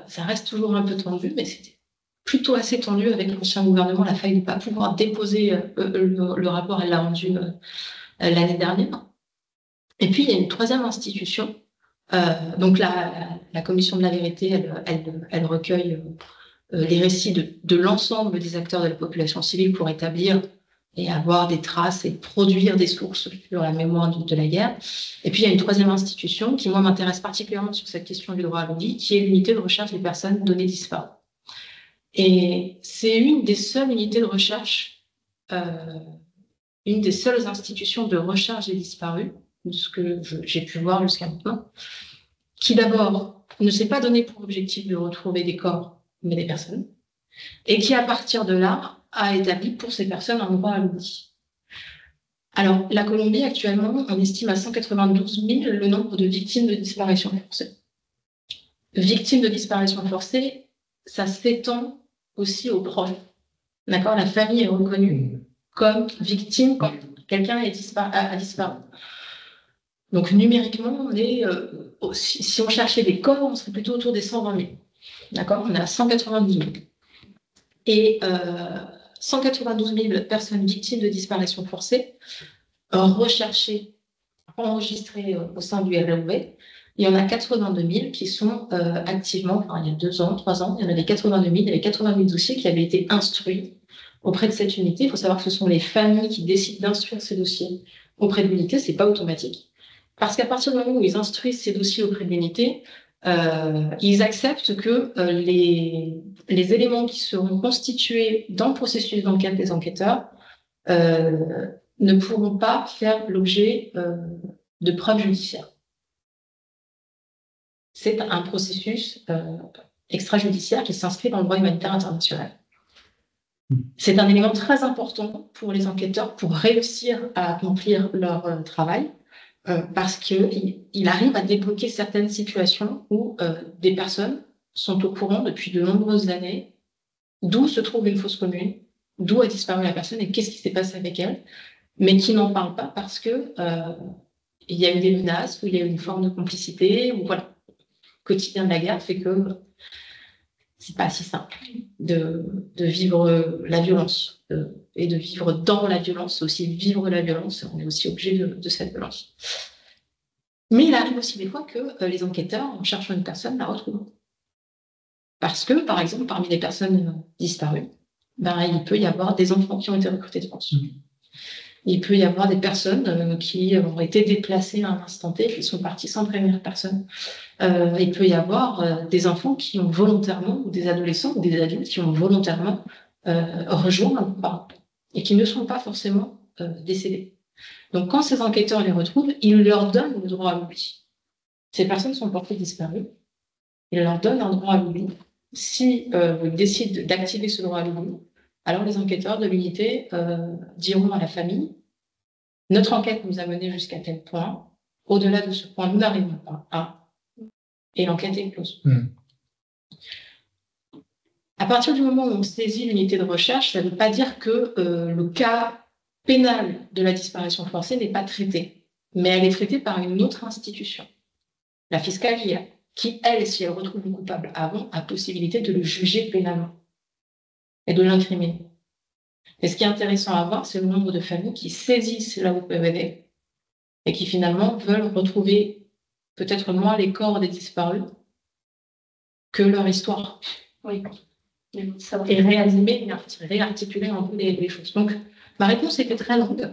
ça reste toujours un peu tendu, mais c'était plutôt assez tendu avec l'ancien gouvernement, la faille de ne pas pouvoir déposer le rapport, elle l'a rendu l'année dernière. Et puis il y a une 3e institution, donc la commission de la vérité, elle recueille les récits de l'ensemble des acteurs de la population civile pour établir et avoir des traces et produire des sources sur la mémoire de la guerre. Et puis, il y a une 3e institution qui, moi, m'intéresse particulièrement sur cette question du droit à l'oubli, qui est l'unité de recherche des personnes données disparues. Et c'est une des seules unités de recherche, une des seules institutions de recherche des disparus, de ce que j'ai pu voir jusqu'à maintenant, qui d'abord ne s'est pas donné pour objectif de retrouver des corps, mais des personnes, et qui, à partir de là, a établi pour ces personnes un droit à l'oubli. Alors, la Colombie, actuellement, on estime à 192 000 le nombre de victimes de disparition forcée. Victimes de disparition forcée, ça s'étend aussi aux proches. D'accord ? La famille est reconnue comme victime quand quelqu'un a disparu. Donc, numériquement, on est, si on cherchait des corps, on serait plutôt autour des 120 000. D'accord ? On est à 192 000. Et 192 000 personnes victimes de disparition forcée, recherchées, enregistrées au sein du REV. Il y en a 82 000 qui sont activement, il y a 2 ans, 3 ans, il y en avait 82 000, il y avait 80 000 dossiers qui avaient été instruits auprès de cette unité. Il faut savoir que ce sont les familles qui décident d'instruire ces dossiers auprès de l'unité, ce n'est pas automatique. Parce qu'à partir du moment où ils instruisent ces dossiers auprès de l'unité, ils acceptent que les éléments qui seront constitués dans le processus d'enquête des enquêteurs ne pourront pas faire l'objet de preuves judiciaires. C'est un processus extrajudiciaire qui s'inscrit dans le droit humanitaire international. C'est un élément très important pour les enquêteurs pour réussir à accomplir leur travail, parce qu'il arrive à débloquer certaines situations où des personnes sont au courant depuis de nombreuses années d'où se trouve une fosse commune, d'où a disparu la personne et qu'est-ce qui s'est passé avec elle, mais qui n'en parlent pas parce que il y a eu des menaces, ou il y a eu une forme de complicité, ou voilà. Le quotidien de la guerre fait que c'est pas si simple de vivre la violence et de vivre dans la violence, aussi vivre la violence, on est aussi obligé de cette violence. Mais il arrive aussi des fois que les enquêteurs, en cherchant une personne, la retrouvent. Parce que, par exemple, parmi les personnes disparues, ben, il peut y avoir des enfants qui ont été recrutés de France. Il peut y avoir des personnes qui ont été déplacées à un instant T, qui sont parties sans prévenir personne. Il peut y avoir des enfants qui ont volontairement, ou des adolescents, ou des adultes qui ont volontairement rejoint un parent et qui ne sont pas forcément décédés. Donc, quand ces enquêteurs les retrouvent, ils leur donnent le droit à l'oubli. Ces personnes sont portées disparues. Ils leur donnent un droit à l'oubli. Si ils décident d'activer ce droit à l'oubli, alors les enquêteurs de l'unité diront à la famille: notre enquête nous a mené jusqu'à tel point. Au-delà de ce point, nous n'arrivons pas à. Et l'enquête est close. À partir du moment où on saisit l'unité de recherche, ça ne veut pas dire que le cas pénal de la disparition forcée n'est pas traité, mais elle est traitée par une autre institution, la fiscalie, qui, elle, si elle retrouve le coupable avant, a possibilité de le juger pénalement et de l'incriminer. Et ce qui est intéressant à voir, c'est le nombre de familles qui saisissent la OPEVD et qui finalement veulent retrouver peut-être moins les corps des disparus que leur histoire. Oui. Et réarticuler un peu les choses. Donc, ma réponse était très longue,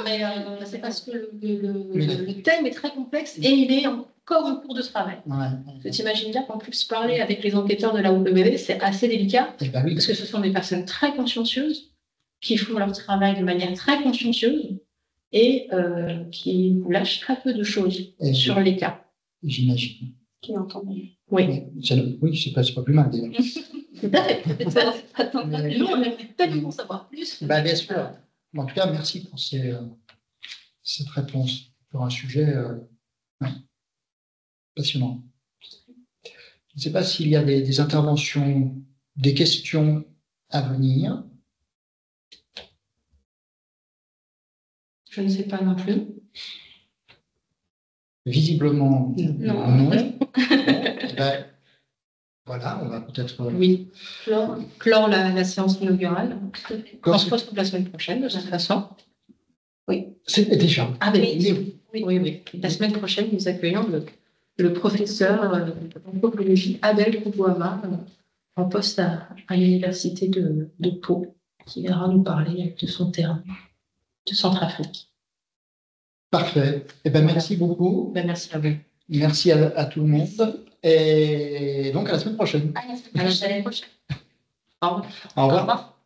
mais c'est parce que le thème est très complexe et il est encore en cours de travail. Tu t'imagines bien qu'en plus, parler avec les enquêteurs de la OPEVD, c'est assez délicat, parce que ce sont des personnes très consciencieuses qui font leur travail de manière très consciencieuse et qui vous lâchent très peu de choses sur les cas. J'imagine. Qui entend. Oui. Oui, c'est pas plus mal, déjà. Tout à fait. Nous, on aimerait tellement en savoir plus. Bah, bien sûr. En tout cas, merci pour cette réponse sur un sujet passionnant. Je ne sais pas s'il y a des interventions, des questions à venir. Je ne sais pas non plus. Visiblement, non. Ben, voilà, on va peut-être clore la séance inaugurale. On se retrouve la semaine prochaine, de toute façon. Oui. C'est déjà. Ah, ben, oui. La semaine prochaine, nous accueillons le professeur d'anthropologie Abel Koubouama, en poste à l'université de Pau, qui viendra nous parler de son terrain de Centrafrique. Parfait. Eh ben, merci beaucoup. Ben, merci à vous. Merci à tout le monde. Et donc, à la semaine prochaine. À la semaine prochaine. Au revoir. Au revoir.